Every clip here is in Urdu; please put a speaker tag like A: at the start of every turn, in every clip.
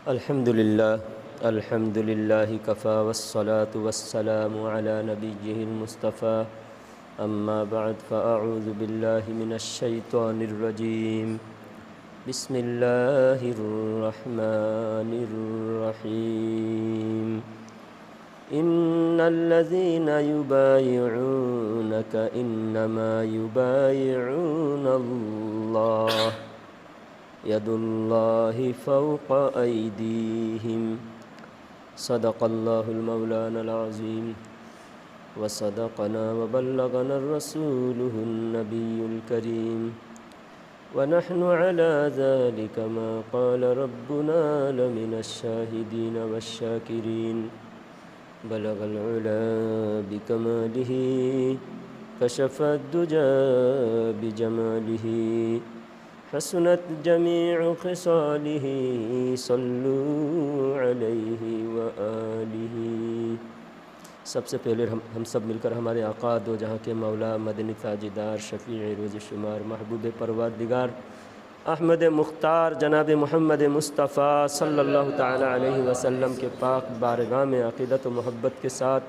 A: الحمد للہ کفا والصلاة والسلام علی نبیہ المصطفیٰ اما بعد فاعوذ باللہ من الشیطان الرجیم بسم اللہ الرحمن الرحیم ان الذین یبایعونک انما یبایعون اللہ ید اللہ فوق ایدیہم صدق اللہ المولانا العظیم وصدقنا وبلغنا الرسول النبی الکریم ونحن على ذلك ما قال ربنا لمن الشاہدین والشاکرین بلغ العلا بکمالہ کشف الدجى بجمالہ حسنت جمیع خصالہ صلوا علیہ وآلہ۔ سب سے پہلے ہم سب مل کر ہمارے آقا دو جہاں کے مولا مدنی تاجدار شفیع روز شمار محبوب پروردگار احمد مختار جناب محمد مصطفیٰ صلی اللہ تعالی علیہ وسلم کے پاک بارگاہ میں عقیدت و محبت کے ساتھ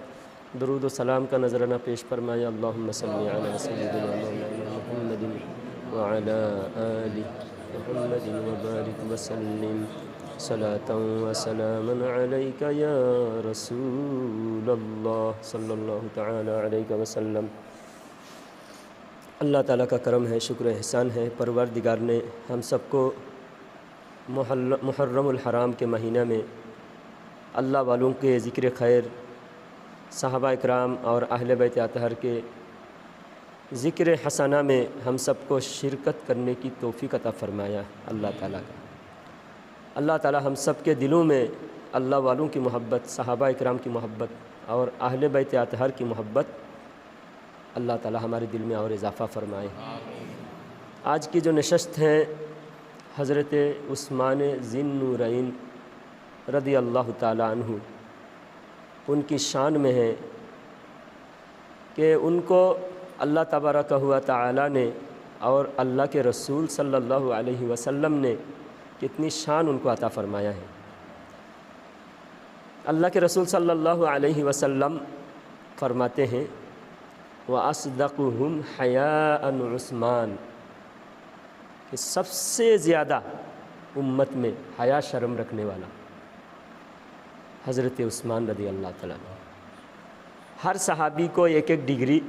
A: درود و سلام کا نذرانہ پیش فرمایا۔ اللہم صلی علی سیدنا مولانا محمد وعلى آل محمد وبارک وسلم صلاة وسلاما عليك يا رسول اللہ صلی اللہ تعالی علیہ وسلم۔ اللہ تعالیٰ کا کرم ہے، شکر احسان ہے، پروردگار نے ہم سب کو محرم الحرام کے مہینہ میں اللہ والوں کے ذکر خیر، صحابہ اکرام اور اہل بیت اطہر کے ذکر حسنہ میں ہم سب کو شرکت کرنے کی توفیق عطا فرمایا۔ اللہ تعالیٰ کا اللہ تعالیٰ ہم سب کے دلوں میں اللہ والوں کی محبت، صحابہ اکرام کی محبت اور اہل بیت اطہر کی محبت اللہ تعالیٰ ہمارے دل میں اور اضافہ فرمائے۔ آج کی جو نشست ہے حضرت عثمان ذی النورین رضی اللہ تعالیٰ عنہ، ان کی شان میں ہے کہ ان کو اللہ تبارک و تعالیٰ نے اور اللہ کے رسول صلی اللہ علیہ وسلم نے کتنی شان ان کو عطا فرمایا ہے۔ اللہ کے رسول صلی اللہ علیہ وسلم فرماتے ہیں وَأَصْدَقُهُمْ حَيَاءً عثمان، کہ سب سے زیادہ امت میں حیا شرم رکھنے والا حضرت عثمان رضی اللہ تعالیٰ عنہ۔ ہر صحابی کو ایک ایک ڈگری،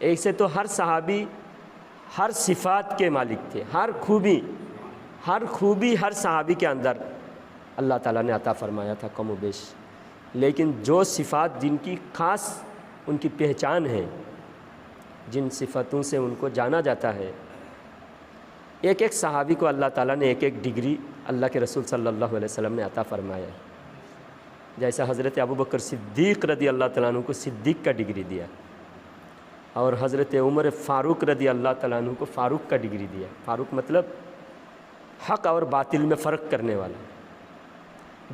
A: ایسے تو ہر صحابی ہر صفات کے مالک تھے، ہر خوبی ہر صحابی کے اندر اللہ تعالیٰ نے عطا فرمایا تھا کم و بیش، لیکن جو صفات جن کی خاص ان کی پہچان ہے، جن صفتوں سے ان کو جانا جاتا ہے، ایک ایک صحابی کو اللہ تعالیٰ نے ایک ایک ڈگری اللہ کے رسول صلی اللہ علیہ وسلم نے عطا فرمایا ہے۔ جیسا حضرت ابوبکر صدیق رضی اللہ تعالیٰ عنہ کو صدیق کا ڈگری دیا، اور حضرت عمر فاروق رضی اللہ تعالیٰ عنہ کو فاروق کا ڈگری دیا۔ فاروق مطلب حق اور باطل میں فرق کرنے والا۔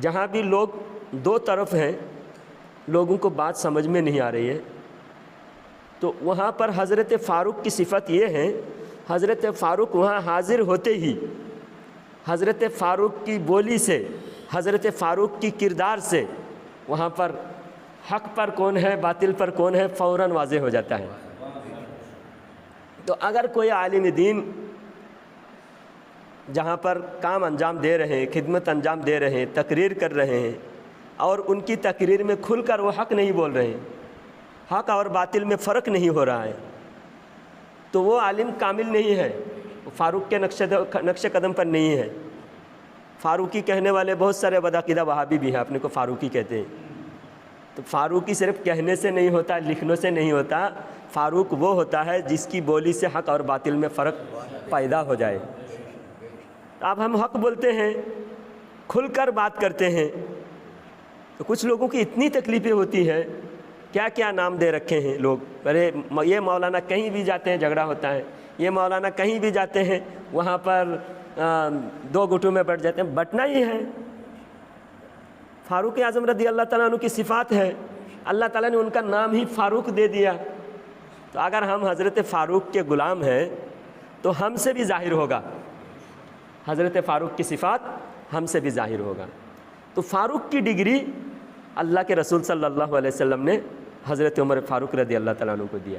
A: جہاں بھی لوگ دو طرف ہیں، لوگوں کو بات سمجھ میں نہیں آ رہی ہے، تو وہاں پر حضرت فاروق کی صفت یہ ہے، حضرت فاروق وہاں حاضر ہوتے ہی حضرت فاروق کی بولی سے، حضرت فاروق کی کردار سے وہاں پر حق پر کون ہے، باطل پر کون ہے، فوراً واضح ہو جاتا ہے۔ تو اگر کوئی عالم دین جہاں پر کام انجام دے رہے ہیں، خدمت انجام دے رہے ہیں، تقریر کر رہے ہیں، اور ان کی تقریر میں کھل کر وہ حق نہیں بول رہے ہیں، حق اور باطل میں فرق نہیں ہو رہا ہے، تو وہ عالم کامل نہیں ہے، وہ فاروق کے نقش قدم پر نہیں ہے۔ فاروقی کہنے والے بہت سارے بدعقیدہ وہابی بھی ہیں، اپنے کو فاروقی کہتے ہیں۔ تو فاروقی صرف کہنے سے نہیں ہوتا، لکھنے سے نہیں ہوتا، فاروق وہ ہوتا ہے جس کی بولی سے حق اور باطل میں فرق پیدا ہو جائے۔ اب ہم حق بولتے ہیں، کھل کر بات کرتے ہیں، تو کچھ لوگوں کی اتنی تکلیفیں ہوتی ہے، کیا کیا نام دے رکھے ہیں لوگ، ارے یہ مولانا کہیں بھی جاتے ہیں جھگڑا ہوتا ہے، یہ مولانا کہیں بھی جاتے ہیں وہاں پر دو گٹوں میں بیٹھ جاتے ہیں، بٹنا ہی ہے۔ فاروق اعظم رضی اللہ تعالیٰ عنہ کی صفات ہے، اللہ تعالیٰ نے ان کا نام ہی فاروق دے دیا۔ تو اگر ہم حضرت فاروق کے غلام ہیں تو ہم سے بھی ظاہر ہوگا حضرت فاروق کی صفات ہم سے بھی ظاہر ہوگا۔ تو فاروق کی ڈگری اللہ کے رسول صلی اللہ علیہ وسلم نے حضرت عمر فاروق رضی اللہ تعالیٰ عنہ کو دیا،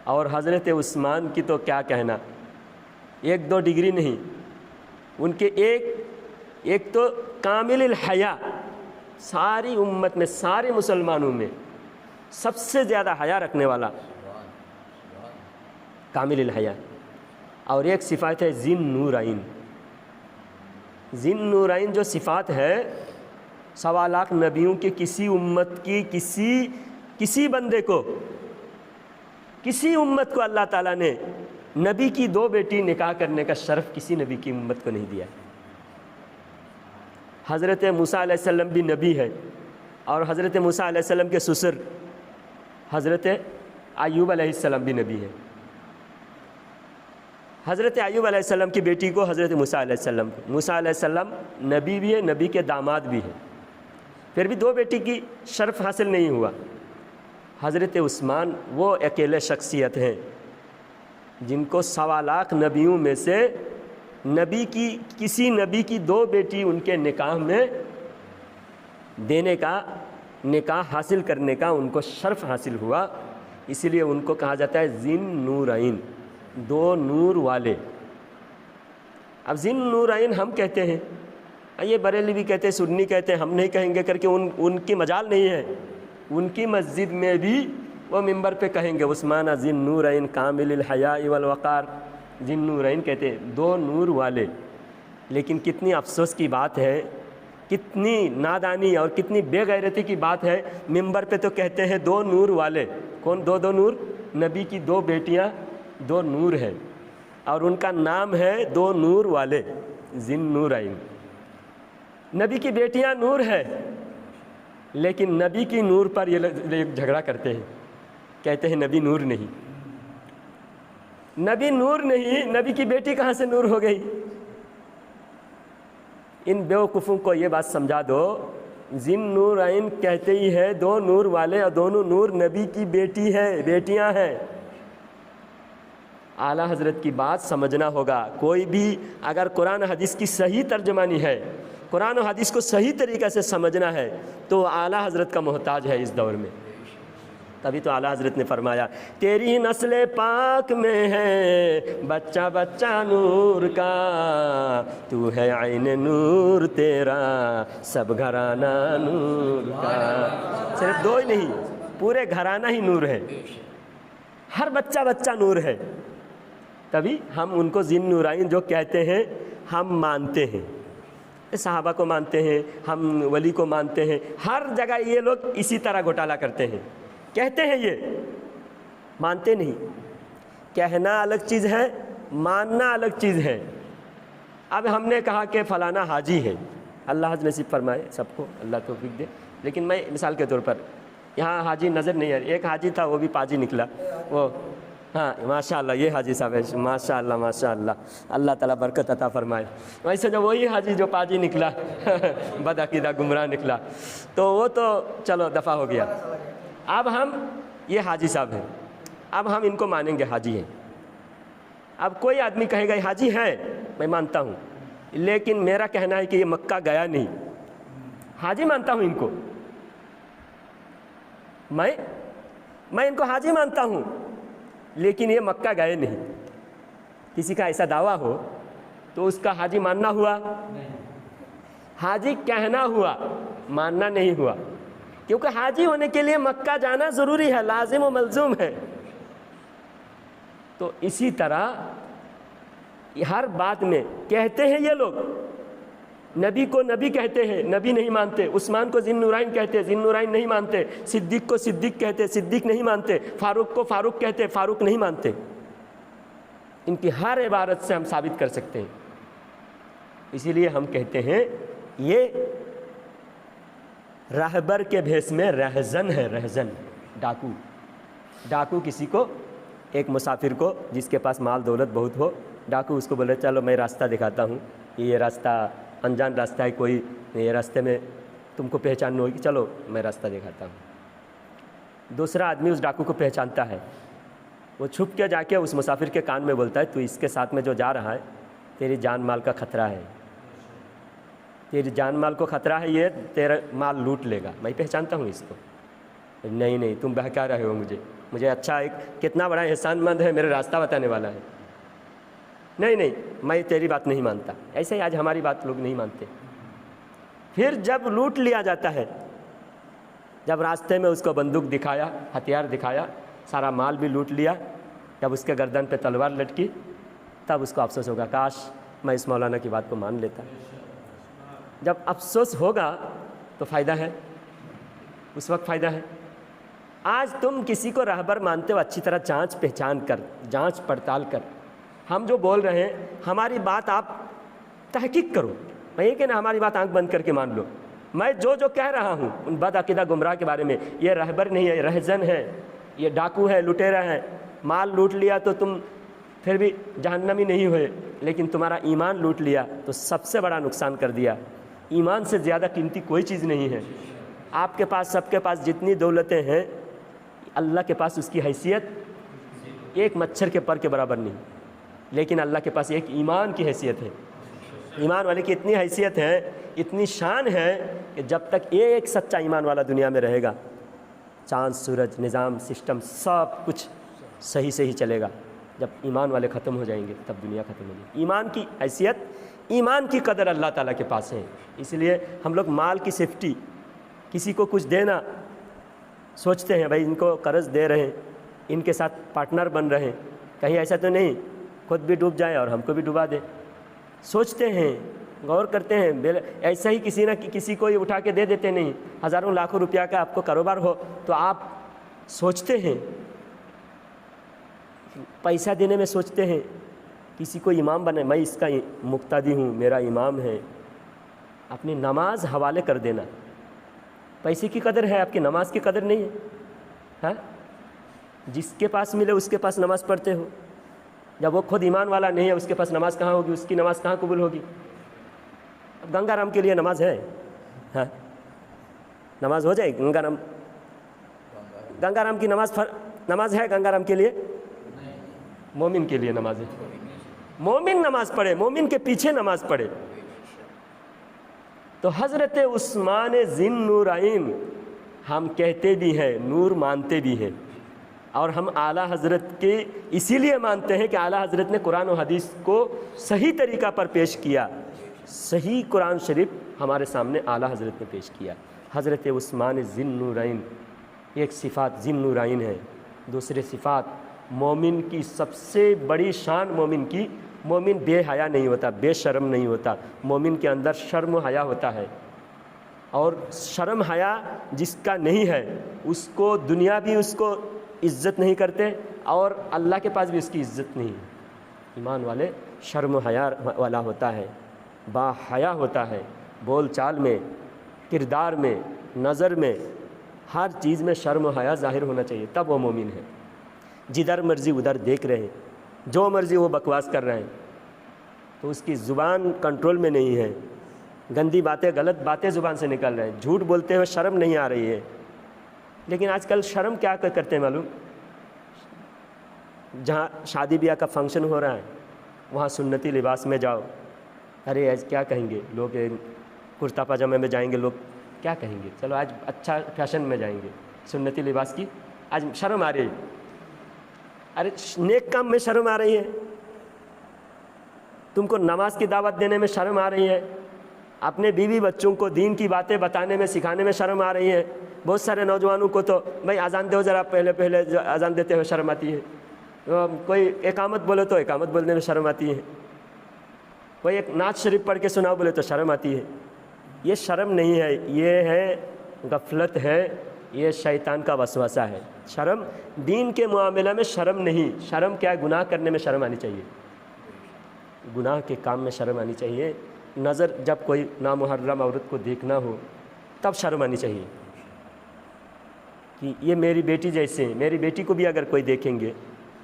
A: اور حضرت عثمان کی تو کیا کہنا، ایک دو ڈگری نہیں، ان کے ایک تو کامل الحیا، ساری امت میں سارے مسلمانوں میں سب سے زیادہ حیا رکھنے والا کامل الحیا، اور ایک صفات ہے ذی النورین۔ ذی النورین جو صفات ہے 1.25 لاکھ نبیوں کے کسی امت کی کسی بندے کو، کسی امت کو اللہ تعالیٰ نے نبی کی 2 بیٹی نکاح کرنے کا شرف کسی نبی کی امت کو نہیں دیا۔ حضرت موسیٰ علیہ السلام بھی نبی ہے، اور حضرت موسیٰ علیہ السلام کے سسر حضرت ایوب علیہ السلام بھی نبی ہے۔ حضرت ایوب علیہ السلام کی بیٹی کو حضرت موسیٰ علیہ السلام کو، موسیٰ علیہ السلام نبی بھی ہے، نبی کے داماد بھی ہے، پھر بھی 2 بیٹی کی شرف حاصل نہیں ہوا۔ حضرت عثمان وہ اکیلے شخصیت ہیں جن کو 1.25 لاکھ نبیوں میں سے کسی نبی کی 2 بیٹی ان کے نکاح میں دینے کا، نکاح حاصل کرنے کا ان کو شرف حاصل ہوا، اسی لیے ان کو کہا جاتا ہے ذی النورین، 2 نور والے۔ اب ذی النورین ہم کہتے ہیں، یہ بریلی بھی کہتے ہیں، سنی کہتے ہیں، ہم نہیں کہیں گے کر کے ان کی مجال نہیں ہے، ان کی مسجد میں بھی وہ ممبر پہ کہیں گے عثمان ذی النورین کامل الحیاء والوقار، ذی النورین کہتے ہیں 2 نور والے۔ لیکن کتنی افسوس کی بات ہے، کتنی نادانی اور کتنی بے غیرتی کی بات ہے، ممبر پہ تو کہتے ہیں 2 نور والے، کون 2 نور؟ نبی کی 2 بیٹیاں 2 نور ہیں، اور ان کا نام ہے 2 نور والے، ذی النورین۔ نبی کی بیٹیاں نور ہے، لیکن نبی کی نور پر یہ لوگ جھگڑا کرتے ہیں، کہتے ہیں نبی نور نہیں، نبی نور نہیں، نبی کی بیٹی کہاں سے نور ہو گئی؟ ان بیوقوفوں کو یہ بات سمجھا دو، ذی النورین کہتے ہی ہے 2 نور والے، اور دونوں نور نبی کی بیٹیاں ہیں۔ اعلیٰ حضرت کی بات سمجھنا ہوگا، کوئی بھی اگر قرآن حدیث کی صحیح ترجمانی ہے، قرآن و حدیث کو صحیح طریقے سے سمجھنا ہے، تو اعلیٰ حضرت کا محتاج ہے اس دور میں۔ تبھی تو اعلیٰ حضرت نے فرمایا تیری نسل پاک میں ہے بچہ بچہ نور کا، تو ہے عین نور تیرا سب گھرانہ نور کا۔ صرف 2 ہی نہیں، پورے گھرانہ ہی نور ہے، ہر بچہ بچہ نور ہے۔ تبھی ہم ان کو ذی النورین جو کہتے ہیں ہم مانتے ہیں، صحابہ کو مانتے ہیں، ہم ولی کو مانتے ہیں، ہر جگہ یہ لوگ اسی طرح گھوٹالہ کرتے ہیں، کہتے ہیں، یہ مانتے نہیں۔ کہنا الگ چیز ہے، ماننا الگ چیز ہے۔ اب ہم نے کہا کہ فلانا حاجی ہے، اللہ حضرت نصیب فرمائے سب کو، اللہ توفیق دے، لیکن میں مثال کے طور پر یہاں حاجی نظر نہیں ہے، ایک حاجی تھا وہ بھی پاجی نکلا، وہ ہاں ماشاءاللہ یہ حاجی صاحب ہے، ماشاءاللہ ماشاءاللہ، اللہ تعالیٰ برکت عطا فرمائے۔ ویسے جو وہی حاجی جو پاجی نکلا بدعقیدہ گمراہ نکلا، تو وہ تو چلو دفع ہو گیا۔ اب ہم یہ حاجی صاحب ہیں، اب ہم ان کو مانیں گے حاجی ہیں۔ اب کوئی آدمی کہے گا یہ حاجی ہے، میں مانتا ہوں، لیکن میرا کہنا ہے کہ یہ مکہ گیا نہیں، حاجی مانتا ہوں ان کو، میں ان کو حاجی مانتا ہوں، لیکن یہ مکہ گئے نہیں۔ کسی کا ایسا دعویٰ ہو تو اس کا حاجی ماننا ہوا؟ حاجی کہنا ہوا، ماننا نہیں ہوا، کیونکہ حاجی ہونے کے لیے مکہ جانا ضروری ہے، لازم و ملزوم ہے۔ تو اسی طرح ہر بات میں کہتے ہیں یہ لوگ، نبی کو نبی کہتے ہیں، نبی نہیں مانتے، عثمان کو ذی النورین کہتے ہیں، ذی النورین نہیں مانتے، صدیق کو صدیق کہتے ہیں، صدیق نہیں مانتے، فاروق کو فاروق کہتے ہیں، فاروق نہیں مانتے۔ ان کی ہر عبارت سے ہم ثابت کر سکتے ہیں۔ اسی لیے ہم کہتے ہیں یہ راہبر کے بھیس میں رہزن ہے، رہزن، ڈاکو۔ ڈاکو کسی کو، ایک مسافر کو جس کے پاس مال دولت بہت ہو، ڈاکو اس کو بولے چلو میں راستہ دکھاتا ہوں، یہ راستہ انجان راستہ ہے، کوئی یہ راستے میں تم کو پہچاننا ہوگی، چلو میں راستہ دکھاتا ہوں۔ دوسرا آدمی اس ڈاکو کو پہچانتا ہے، وہ چھپ کے جا کے اس مسافر کے کان میں بولتا ہے تو اس کے ساتھ میں جو جا رہا ہے تیری جان مال کا خطرہ ہے، تیری جان مال کو خطرہ ہے، یہ تیرا مال لوٹ لے گا، میں پہچانتا ہوں اس کو۔ نہیں نہیں، تم بہکا رہے ہو مجھے اچھا ایک کتنا بڑا احسان مند ہے، میرا راستہ بتانے والا ہے۔ نہیں نہیں، میں تیری بات نہیں مانتا۔ ایسے ہی آج ہماری بات لوگ نہیں مانتے۔ پھر جب لوٹ لیا جاتا ہے، جب راستے میں اس کو بندوق دکھایا، ہتھیار دکھایا، سارا مال بھی لوٹ لیا، جب اس کے گردن پہ تلوار لٹکی، تب اس کو افسوس ہوگا، کاش میں اس مولانا کی بات کو مان لیتا۔ جب افسوس ہوگا تو فائدہ ہے، اس وقت فائدہ ہے۔ آج تم کسی کو رہبر مانتے ہو، اچھی طرح جانچ پڑتال کر، ہم جو بول رہے ہیں ہماری بات آپ تحقیق کرو، میں یہ کہ نا ہماری بات آنکھ بند کر کے مان لو۔ میں جو کہہ رہا ہوں ان بد عقیدہ گمراہ کے بارے میں، یہ رہبر نہیں ہے، یہ رہزن ہے، یہ ڈاکو ہے، لٹیرا ہے، مال لوٹ لیا تو تم پھر بھی جہنمی نہیں ہوئے، لیکن تمہارا ایمان لوٹ لیا تو سب سے بڑا نقصان کر دیا۔ ایمان سے زیادہ قیمتی کوئی چیز نہیں ہے۔ آپ کے پاس، سب کے پاس جتنی دولتیں ہیں، اللہ کے پاس اس کی حیثیت ایک مچھر کے پر کے برابر نہیں، لیکن اللہ کے پاس ایک ایمان کی حیثیت ہے۔ ایمان والے کی اتنی حیثیت ہے، اتنی شان ہے کہ جب تک ایک سچا ایمان والا دنیا میں رہے گا، چاند سورج نظام سسٹم سب کچھ صحیح چلے گا۔ جب ایمان والے ختم ہو جائیں گے تب دنیا ختم ہو جائے گی۔ ایمان کی حیثیت، ایمان کی قدر اللہ تعالیٰ کے پاس ہے۔ اس لیے ہم لوگ مال کی سیفٹی، کسی کو کچھ دینا سوچتے ہیں، بھائی ان کو قرض دے رہے ہیں، ان کے ساتھ پارٹنر بن رہے ہیں، کہیں ایسا تو نہیں خود بھی ڈوب جائے اور ہم کو بھی ڈوبا دے۔ سوچتے ہیں، غور کرتے ہیں، ایسا ہی کسی نہ کسی کو اٹھا کے دے دیتے نہیں۔ ہزاروں لاکھوں روپیہ کا آپ کو کاروبار ہو تو آپ سوچتے ہیں، پیسہ دینے میں سوچتے ہیں، کسی کو امام بنے، میں اس کا مقتدی ہوں، میرا امام ہے۔ اپنی نماز حوالے کر دینا، پیسے کی قدر ہے، آپ کی نماز کی قدر نہیں ہے۔ ہاں، جس کے پاس ملے اس کے پاس نماز پڑھتے ہو، جب وہ خود ایمان والا نہیں ہے اس کے پاس نماز کہاں ہوگی، اس کی نماز کہاں قبول ہوگی؟ اب گنگا رام کے لیے نماز ہے؟ ہاں، نماز ہو جائے گی گنگا رام کی نماز ہے گنگا رام کے لیے؟ مومن کے لیے نماز ہے۔ مومن نماز پڑھے، مومن کے پیچھے نماز پڑھے۔ تو حضرت عثمان ذی النورین ہم کہتے بھی ہیں، نور مانتے بھی ہیں، اور ہم اعلیٰ حضرت کے اسی لیے مانتے ہیں کہ اعلیٰ حضرت نے قرآن و حدیث کو صحیح طریقہ پر پیش کیا۔ صحیح قرآن شریف ہمارے سامنے اعلیٰ حضرت نے پیش کیا۔ حضرت عثمان ذی النورین، ایک صفات ذی النورین ہے، دوسرے صفات مومن کی سب سے بڑی شان، مومن کی، مومن بے حیا نہیں ہوتا، بے شرم نہیں ہوتا، مومن کے اندر شرم و حیا ہوتا ہے۔ اور شرم حیا جس کا نہیں ہے اس کو دنیا بھی اس کو عزت نہیں کرتے، اور اللہ کے پاس بھی اس کی عزت نہیں ہے۔ ایمان والے شرم و حیا والا ہوتا ہے، با حیا ہوتا ہے، بول چال میں، کردار میں، نظر میں، ہر چیز میں شرم و حیا ظاہر ہونا چاہیے، تب وہ مومن ہے۔ جدھر مرضی ادھر دیکھ رہے ہیں، جو مرضی وہ بکواس کر رہے ہیں، تو اس کی زبان کنٹرول میں نہیں ہے، گندی باتیں، غلط باتیں زبان سے نکل رہے ہیں، جھوٹ بولتے ہوئے شرم نہیں آ رہی ہے۔ لیکن آج کل شرم کیا کرتے ہیں معلوم؟ جہاں شادی بیاہ کا فنکشن ہو رہا ہے وہاں سنتی لباس میں جاؤ، ارے ایج کیا کہیں گے لوگ، کرتا پاجامے میں جائیں گے لوگ، کیا کہیں گے؟ چلو آج اچھا فیشن میں جائیں گے، سنتی لباس کی آج شرم آ رہی ہے۔ ارے نیک کام میں شرم آ رہی ہے، تم کو نماز کی دعوت دینے میں شرم آ رہی ہے، اپنے بیوی بچوں کو دین کی باتیں بتانے میں، سکھانے میں شرم آ رہی ہے۔ بہت سارے نوجوانوں کو تو بھائی اذان دو ذرا، پہلے اذان دیتے ہوئے شرم آتی ہے، کوئی اقامت بولے تو اقامت بولنے میں شرم آتی ہے، کوئی ایک نعت شریف پڑھ کے سناؤ بولے تو شرم آتی ہے۔ یہ شرم نہیں ہے، یہ ہے غفلت ہے، یہ شیطان کا وسوسہ ہے۔ شرم دین کے معاملہ میں شرم نہیں، شرم کیا ہے؟ گناہ کرنے میں شرم آنی چاہیے، گناہ کے کام میں شرم آنی چاہیے۔ نظر جب کوئی نامحرم عورت کو دیکھنا ہو تب شرم آنی چاہیے کہ یہ میری بیٹی جیسے، میری بیٹی کو بھی اگر کوئی دیکھیں گے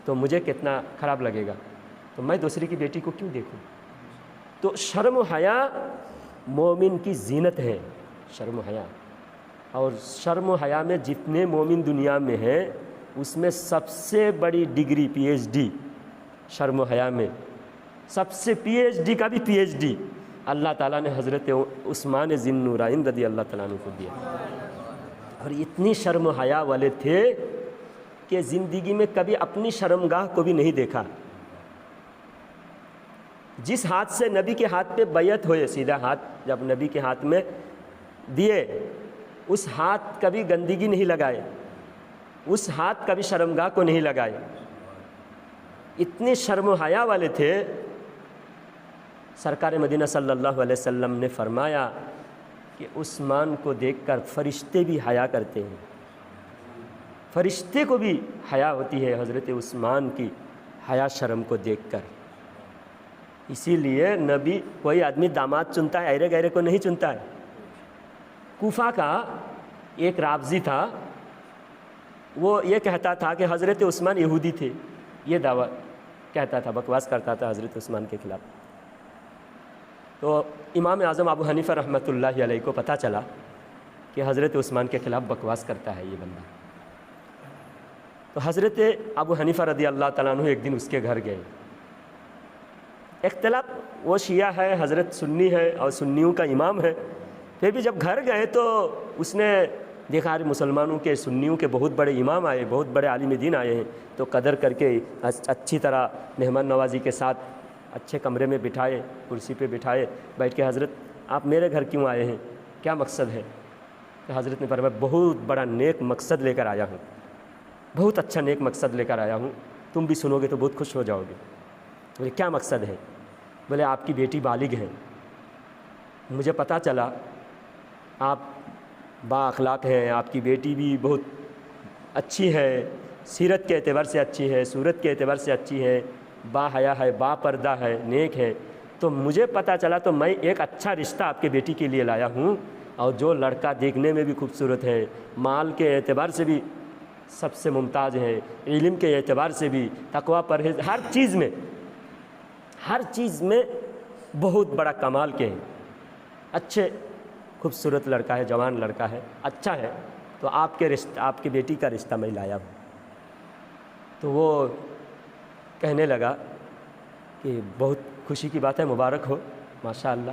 A: تو مجھے کتنا خراب لگے گا، تو میں دوسری کی بیٹی کو کیوں دیکھوں؟ تو شرم و حیا مومن کی زینت ہے، شرم و حیا۔ اور شرم و حیا میں جتنے مومن دنیا میں ہیں اس میں سب سے بڑی ڈگری PhD شرم و حیا میں، سب سے PhD کا بھی PhD اللہ تعالیٰ نے حضرت عثمان ذی النورین رضی اللہ تعالیٰ عنہ کو دیا، اور اتنی شرم و حیا والے تھے کہ زندگی میں کبھی اپنی شرمگاہ کو بھی نہیں دیکھا۔ جس ہاتھ سے نبی کے ہاتھ پہ بیعت ہوئے، سیدھا ہاتھ جب نبی کے ہاتھ میں دیے، اس ہاتھ کبھی گندگی نہیں لگائے، اس ہاتھ کبھی شرمگاہ کو نہیں لگائے، اتنے شرم و حیا والے تھے۔ سرکار مدینہ صلی اللہ علیہ وسلم نے فرمایا کہ عثمان کو دیکھ کر فرشتے بھی حیا کرتے ہیں، فرشتے کو بھی حیا ہوتی ہے حضرت عثمان کی حیا شرم کو دیکھ کر۔ اسی لیے نبی کوئی آدمی داماد چنتا ہے، ایرے گیرے کو نہیں چنتا ہے۔ کوفہ کا ایک رافضی تھا، وہ یہ کہتا تھا کہ حضرت عثمان یہودی تھے، یہ دعویٰ کہتا تھا، بکواس کرتا تھا حضرت عثمان کے خلاف۔ تو امام اعظم ابو حنیفہ رحمۃ اللہ علیہ کو پتہ چلا کہ حضرت عثمان کے خلاف بکواس کرتا ہے یہ بندہ، تو حضرت ابو حنیفہ رضی اللہ تعالیٰ عنہ ایک دن اس کے گھر گئے۔ اختلاف، وہ شیعہ ہے، حضرت سنی ہے اور سنیوں کا امام ہے، پھر بھی جب گھر گئے تو اس نے دیکھا مسلمانوں کے، سنیوں کے بہت بڑے امام آئے، بہت بڑے عالم دین آئے ہیں، تو قدر کر کے اچھی طرح مہمان نوازی کے ساتھ اچھے کمرے میں بٹھائے، کرسی پہ بٹھائے، بیٹھ کے حضرت آپ میرے گھر کیوں آئے ہیں، کیا مقصد ہے؟ تو حضرت نے فرمایا بہت بڑا نیک مقصد لے کر آیا ہوں، بہت اچھا نیک مقصد لے کر آیا ہوں، تم بھی سنو گے تو بہت خوش ہو جاؤ گے۔ بولے کیا مقصد ہے؟ بولے آپ کی بیٹی بالغ ہے، مجھے پتہ چلا آپ با اخلاق ہیں، آپ کی بیٹی بھی بہت اچھی ہے، سیرت کے اعتبار سے اچھی ہے، صورت کے اعتبار سے اچھی ہے، با حیا ہے، با پردہ ہے، نیک ہے، تو مجھے پتہ چلا تو میں ایک اچھا رشتہ آپ کے بیٹی کے لیے لایا ہوں، اور جو لڑکا دیکھنے میں بھی خوبصورت ہے، مال کے اعتبار سے بھی سب سے ممتاز ہے، علم کے اعتبار سے بھی، تقویٰ پرہیز، ہر چیز میں بہت بڑا کمال کے ہیں، اچھے خوبصورت لڑکا ہے، جوان لڑکا ہے، اچھا ہے، تو آپ کے بیٹی کا رشتہ میں لایا ہوں۔ تو وہ کہنے لگا کہ بہت خوشی کی بات ہے، مبارک ہو، ماشاءاللہ،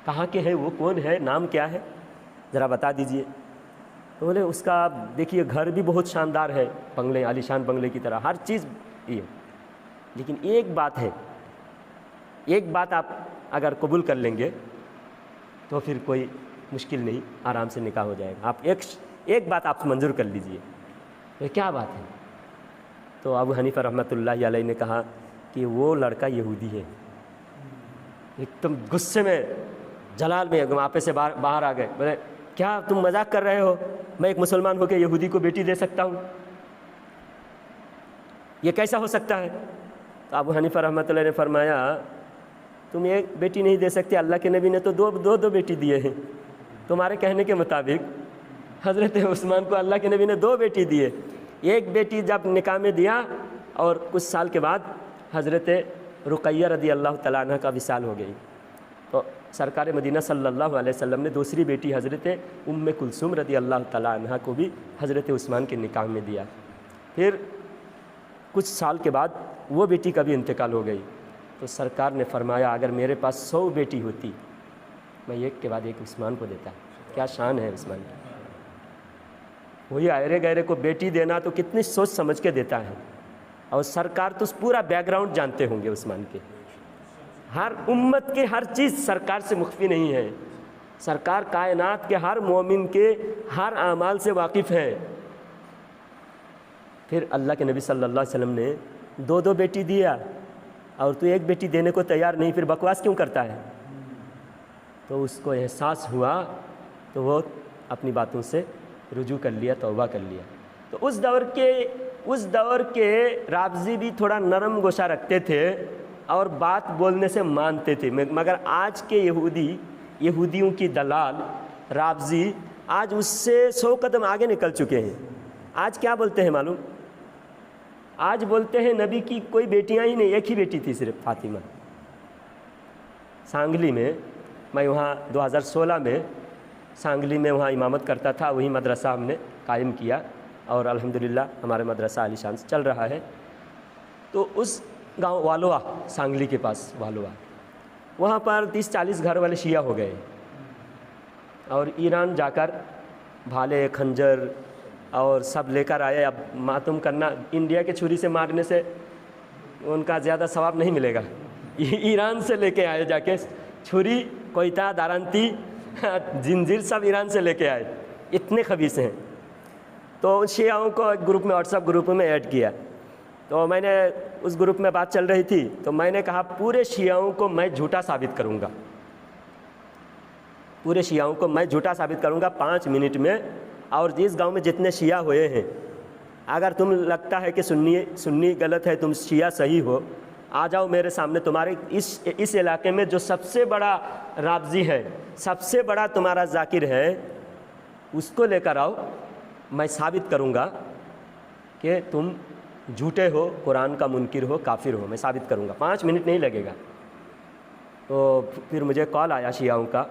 A: کہاں کے ہیں وہ، کون ہے، نام کیا ہے، ذرا بتا دیجئے۔ تو بولے اس کا آپ دیکھیے گھر بھی بہت شاندار ہے، بنگلے، عالیشان بنگلے کی طرح، ہر چیز یہ، لیکن ایک بات آپ اگر قبول کر لیں گے تو پھر کوئی مشکل نہیں، آرام سے نکاح ہو جائے گا، آپ ایک بات آپ منظور کر لیجئے۔ یہ کیا بات ہے؟ تو ابو حنیفہ رحمۃ اللہ علیہ نے کہا کہ وہ لڑکا یہودی ہے۔ ایک دم غصے میں، جلال میں آپے سے باہر آ گئے، بولے کیا تم مذاق کر رہے ہو؟ میں ایک مسلمان ہو کے یہودی کو بیٹی دے سکتا ہوں؟ یہ کیسا ہو سکتا ہے؟ تو ابو حنیفہ رحمۃ اللہ نے فرمایا تم ایک بیٹی نہیں دے سکتے، اللہ کے نبی نے تو دو بیٹی دیے ہیں۔ تمہارے کہنے کے مطابق حضرت عثمان کو اللہ کے نبی نے 2 بیٹی دیے، ایک بیٹی جب نکاح میں دیا اور کچھ سال کے بعد حضرت رقیہ رضی اللہ تعالیٰ عنہ کا وصال ہو گئی، تو سرکار مدینہ صلی اللہ علیہ وسلم نے دوسری بیٹی حضرت ام کلثوم رضی اللہ تعالیٰ عنہ کو بھی حضرت عثمان کے نکاح میں دیا۔ پھر کچھ سال کے بعد وہ بیٹی کا بھی انتقال ہو گئی، تو سرکار نے فرمایا اگر میرے پاس 100 بیٹی ہوتی میں ایک کے بعد ایک عثمان کو دیتا۔ کیا شان ہے عثمان کی! وہی ایرے گیرے کو بیٹی دینا تو کتنی سوچ سمجھ کے دیتا ہے، اور سرکار تو پورا بیک گراؤنڈ جانتے ہوں گے عثمان کے، ہر امت کے ہر چیز سرکار سے مخفی نہیں ہے، سرکار کائنات کے ہر مومن کے ہر اعمال سے واقف ہے۔ پھر اللہ کے نبی صلی اللہ علیہ وسلم نے 2 بیٹی دیا اور تو ایک بیٹی دینے کو تیار نہیں، پھر بکواس کیوں کرتا ہے؟ تو اس کو احساس ہوا تو وہ اپنی باتوں سے رجوع کر لیا، توبہ کر لیا۔ تو اس دور کے رافضی بھی تھوڑا نرم گوشہ رکھتے تھے اور بات بولنے سے مانتے تھے، مگر آج کے یہودیوں کی دلال رافضی آج اس سے 100 قدم آگے نکل چکے ہیں۔ آج کیا بولتے ہیں معلوم؟ آج بولتے ہیں نبی کی کوئی بیٹیاں ہی نہیں، ایک ہی بیٹی تھی صرف، فاطمہ۔ سانگلی میں میں وہاں 2016 میں سانگلی میں وہاں امامت کرتا تھا، وہی مدرسہ ہم نے قائم کیا اور الحمدللہ ہمارے مدرسہ عالی شان سے چل رہا ہے۔ تو اس گاؤں والوا، سانگلی کے پاس والوا، وہاں پر 30-40 گھر والے شیعہ ہو گئے، اور ایران جا کر بھالے کھنجر اور سب لے کر آئے۔ اب ماتم کرنا انڈیا کے چھری سے مارنے سے ان کا زیادہ ثواب نہیں ملے گا، ایران سے لے کے آئے جا کے چھری، کوئٹہ، دارانتی، زنجیر سب ایران سے لے کے آئے، اتنے خبیث ہیں۔ تو ان شیعوں کو ایک گروپ میں، واٹس ایپ گروپ میں ایڈ کیا، تو میں نے اس گروپ میں بات چل رہی تھی، تو میں نے کہا پورے شیعوں کو میں جھوٹا ثابت کروں گا، پورے شیعوں کو میں جھوٹا ثابت کروں گا 5 منٹ میں، اور جس گاؤں میں جتنے شیعہ ہوئے ہیں، اگر تم لگتا ہے کہ سنی غلط ہے، تم شیعہ صحیح ہو، آ جاؤ میرے سامنے، تمہارے اس علاقے میں جو سب سے بڑا رابضی ہے، سب سے بڑا تمہارا ذاکر ہے، اس کو لے کر آؤ، میں ثابت کروں گا کہ تم جھوٹے ہو، قرآن کا منکر ہو، کافر ہو، میں ثابت کروں گا، 5 منٹ نہیں لگے گا۔ تو پھر مجھے کال آیا شیعوں کا،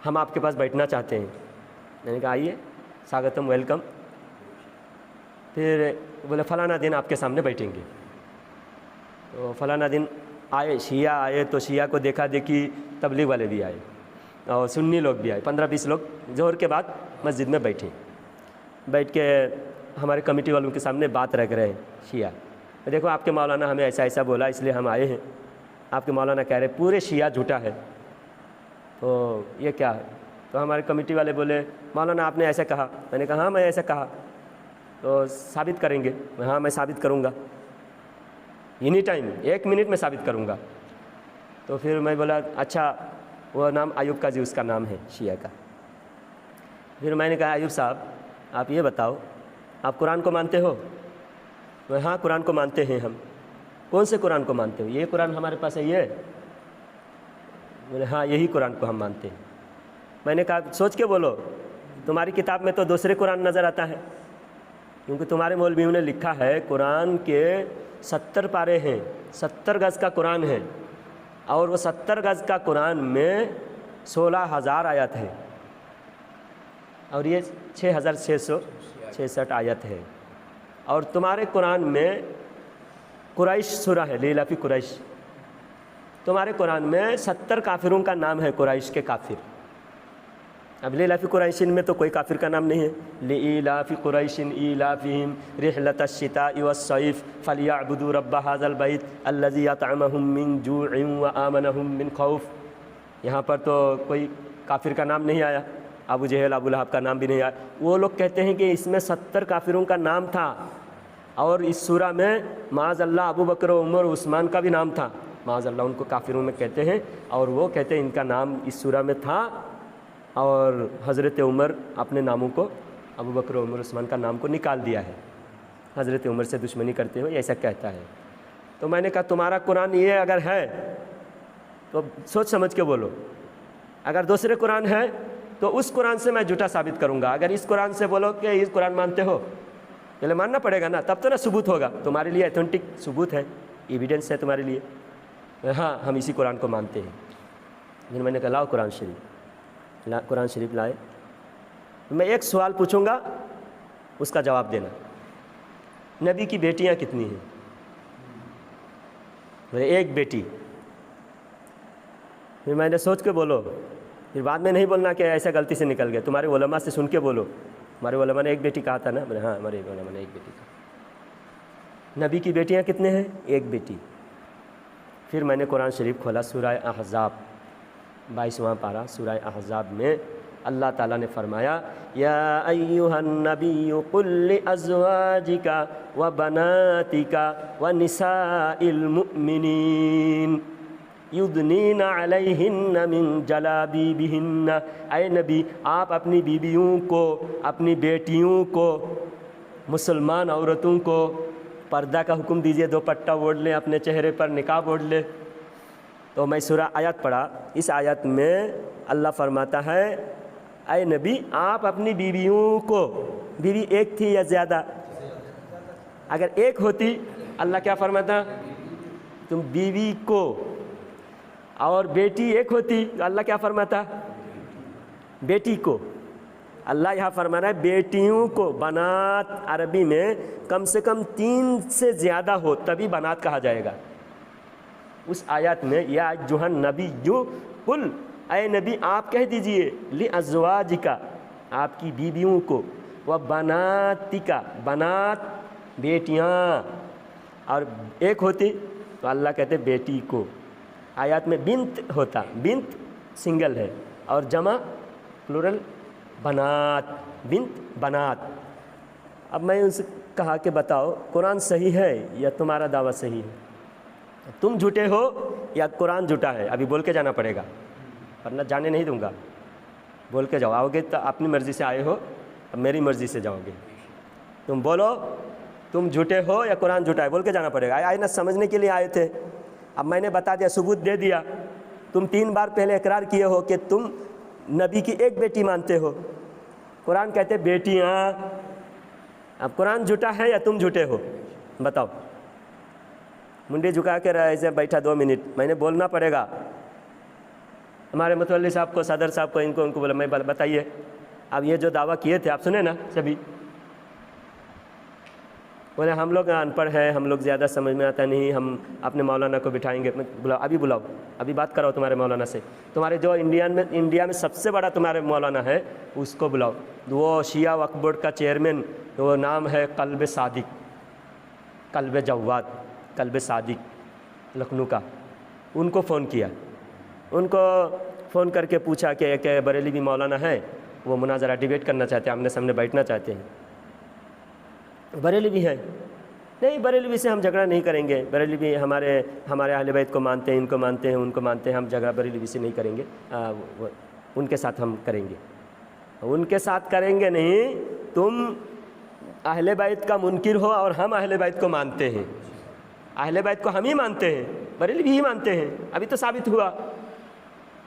A: ہم آپ کے پاس بیٹھنا چاہتے ہیں۔ میں نے کہا آئیے، سواگتم، ویلکم۔ پھر بولے فلانا دن آپ کے سامنے بیٹھیں گے۔ تو فلانا دن آئے، شیعہ آئے، تو شیعہ کو دیکھا دیکھی تبلیغ والے بھی آئے اور سنی لوگ بھی آئے، 15-20 لوگ ظہر کے بعد مسجد میں بیٹھے، بیٹھ کے ہمارے کمیٹی والوں کے سامنے بات رکھ رہے ہیں شیعہ، دیکھو آپ کے مولانا ہمیں ایسا ایسا بولا، اس لیے ہم آئے ہیں، آپ کے مولانا کہہ رہے پورے شیعہ جھوٹا ہے، تو یہ کیا ہے؟ تو ہمارے کمیٹی والے بولے مولانا آپ نے ایسا کہا۔ میں نے کہا ہاں میں ایسا کہا، تو ثابت کریں گے؟ ہاں میں ثابت کروں گا، اینی ٹائم، 1 منٹ میں ثابت کروں گا۔ تو پھر میں بولا اچھا، وہ نام ایوب قاضی اس کا نام ہے شیعہ کا۔ پھر میں نے کہا ایوب صاحب آپ یہ بتاؤ، آپ قرآن کو مانتے ہو؟ ہاں قرآن کو مانتے ہیں ہم۔ کون سے قرآن کو مانتے ہو؟ یہ قرآن ہمارے پاس ہے یہ؟ بولے ہاں یہی قرآن کو ہم مانتے ہیں۔ میں نے کہا سوچ کے بولو، تمہاری کتاب میں تو دوسرے قرآن نظر آتا ہے، کیونکہ تمہارے مولویوں نے لکھا ہے قرآن کے 70 پارے ہیں، 70 گز کا قرآن ہے، اور وہ 70 گز کا قرآن میں 16,000 آیت ہے، اور یہ 6,666 آیت ہے، اور تمہارے قرآن میں قریش سورہ ہے، لیلاف قریش، تمہارے قرآن میں 70 کافروں کا نام ہے، قریش کے کافر۔ اب لیلاف قریشن میں تو کوئی کافر کا نام نہیں ہے، لیلاف قریشن ایلافہم رحلۃ الشتاء والصیف فلیعبدوا رب ھذا البیت الذی اطعمہم من جوع وآمنہم من خوف۔ یہاں پر تو کوئی کافر کا نام نہیں آیا، ابو جہل، ابو لہب کا نام بھی نہیں آیا۔ وہ لوگ کہتے ہیں کہ اس میں 70 کافروں کا نام تھا، اور اس سورہ میں معاذ اللہ ابو بکر و عمر و عثمان کا بھی نام تھا، معاذ اللہ ان کو کافروں میں کہتے ہیں، اور وہ کہتے ہیں ان کا نام اس سورہ میں تھا، اور حضرت عمر اپنے ناموں کو، ابو بکر و عمر عثمان کا نام کو نکال دیا ہے، حضرت عمر سے دشمنی کرتے ہوئے ایسا کہتا ہے۔ تو میں نے کہا تمہارا قرآن یہ اگر ہے تو سوچ سمجھ کے بولو، اگر دوسرے قرآن ہے تو اس قرآن سے میں جھوٹا ثابت کروں گا، اگر اس قرآن سے بولو کہ اس قرآن مانتے ہو، پہلے ماننا پڑے گا نا، تب تو نا ثبوت ہوگا، تمہارے لیے ایتھنٹک ثبوت ہے، ایویڈنس ہے تمہارے لیے، ہاں ہم اسی قرآن کو مانتے ہیں۔ پھر میں نے کہا لاؤ قرآن شریف، قرآن شریف لائے۔ میں ایک سوال پوچھوں گا، اس کا جواب دینا، نبی کی بیٹیاں کتنی ہیں؟ ایک بیٹی۔ پھر میں نے سوچ کے بولو، پھر بعد میں نہیں بولنا کہ ایسا غلطی سے نکل گیا، تمہارے علماء سے سن کے بولو، ہمارے علماء نے ایک بیٹی کہا تھا نا، ہاں ہمارے علماء نے ایک بیٹی کہا۔ نبی کی بیٹیاں کتنے ہیں؟ ایک بیٹی۔ پھر میں نے قرآن شریف کھولا، سورہ احزاب 22واں پارہ، سورہ احزاب میں اللہ تعالیٰ نے فرمایا یا ایھا النبی قل لازواجک وبناتک ونساء المؤمنین یدنین علیہن من جلابیبہن، اے نبی آپ اپنی بیویوں کو، اپنی بیٹیوں کو، مسلمان عورتوں کو پردہ کا حکم دیجئے، دوپٹہ اوڑھ لیں، اپنے چہرے پر نقاب اوڑھ لیں۔ تو میں سورہ آیات پڑھا، اس آیت میں اللہ فرماتا ہے اے نبی آپ اپنی بیویوں کو، بیوی ایک تھی یا زیادہ؟ اگر ایک ہوتی اللہ کیا فرماتا؟ تم بیوی کو، اور بیٹی ایک ہوتی اللہ کیا فرماتا؟ بیٹی کو۔ اللہ یہاں فرما رہا ہے بیٹیوں کو، بنات عربی میں کم سے کم 3 سے زیادہ ہو تبھی بنات کہا جائے گا، اس آیات میں یا ایھا نبی قل، اے نبی آپ کہہ دیجئے، لازواجک آپ کی بیویوں کو، و بناتک بنات بیٹیاں، اور ایک ہوتی تو اللہ کہتے بیٹی کو، آیات میں بنت ہوتا، بنت سنگل ہے اور جمع پلورل بنات، بنت بنات۔ اب میں ان سے کہا کہ بتاؤ قرآن صحیح ہے یا تمہارا دعویٰ صحیح ہے؟ تم جھوٹے ہو یا قرآن جھوٹا ہے؟ ابھی بول کے جانا پڑے گا ورنہ جانے نہیں دوں گا، بول کے جاؤ، آؤ گے تو اپنی مرضی سے آئے ہو، اب میری مرضی سے جاؤ گے، تم بولو تم جھوٹے ہو یا قرآن جھوٹا ہے، بول کے جانا پڑے گا۔ آئے نہ سمجھنے کے لیے آئے تھے، اب میں نے بتا دیا، ثبوت دے دیا۔ تم 3 بار پہلے اقرار کیے ہو کہ تم نبی کی ایک بیٹی مانتے ہو، قرآن کہتے بیٹیاں، اب قرآن جھوٹا ہے یا تم جھوٹے ہو؟ بتاؤ۔ منڈی جھکا کے رہا ایسے بیٹھا 2 منٹ، میں نے بولنا پڑے گا، ہمارے متولی صاحب کو، صدر صاحب کو، ان کو بولا، میں بتائیے اب یہ جو دعویٰ کیے تھے آپ سنیں نا سبھی؟ بولے ہم لوگ ان پڑھ ہیں، ہم لوگ زیادہ سمجھ میں آتا نہیں، ہم اپنے مولانا کو بٹھائیں گے۔ بلاؤ، ابھی بلاؤ، ابھی بات کرو تمہارے مولانا سے، تمہارے جو انڈیا میں سب سے بڑا تمہارے مولانا ہے اس کو بلاؤ، وہ شیعہ وقف بورڈ کا چیئرمین، وہ نام ہے قلب صادق، قلب جواد، قلب صادق لکھنؤ کا، ان کو فون کیا، ان کو فون کر کے پوچھا کہ ایک بریلوی مولانا ہے، وہ مناظرہ ڈیبیٹ کرنا چاہتے ہیں، آمنے سامنے بیٹھنا چاہتے ہیں۔ بریلوی ہے، نہیں بریلوی سے ہم جھگڑا نہیں کریں گے، بریلوی ہمارے اہل بیت کو مانتے ہیں، ان کو مانتے ہیں، ان کو مانتے ہیں، ہم جھگڑا بریلوی سے نہیں کریں گے، ان کے ساتھ ہم کریں گے، ان کے ساتھ کریں گے نہیں، تم اہل بیت کا منکر ہو اور ہم اہل بیت کو مانتے ہیں، اہل بیت کو ہم ہی مانتے ہیں، بریلوی ہی مانتے ہیں، ابھی تو ثابت ہوا،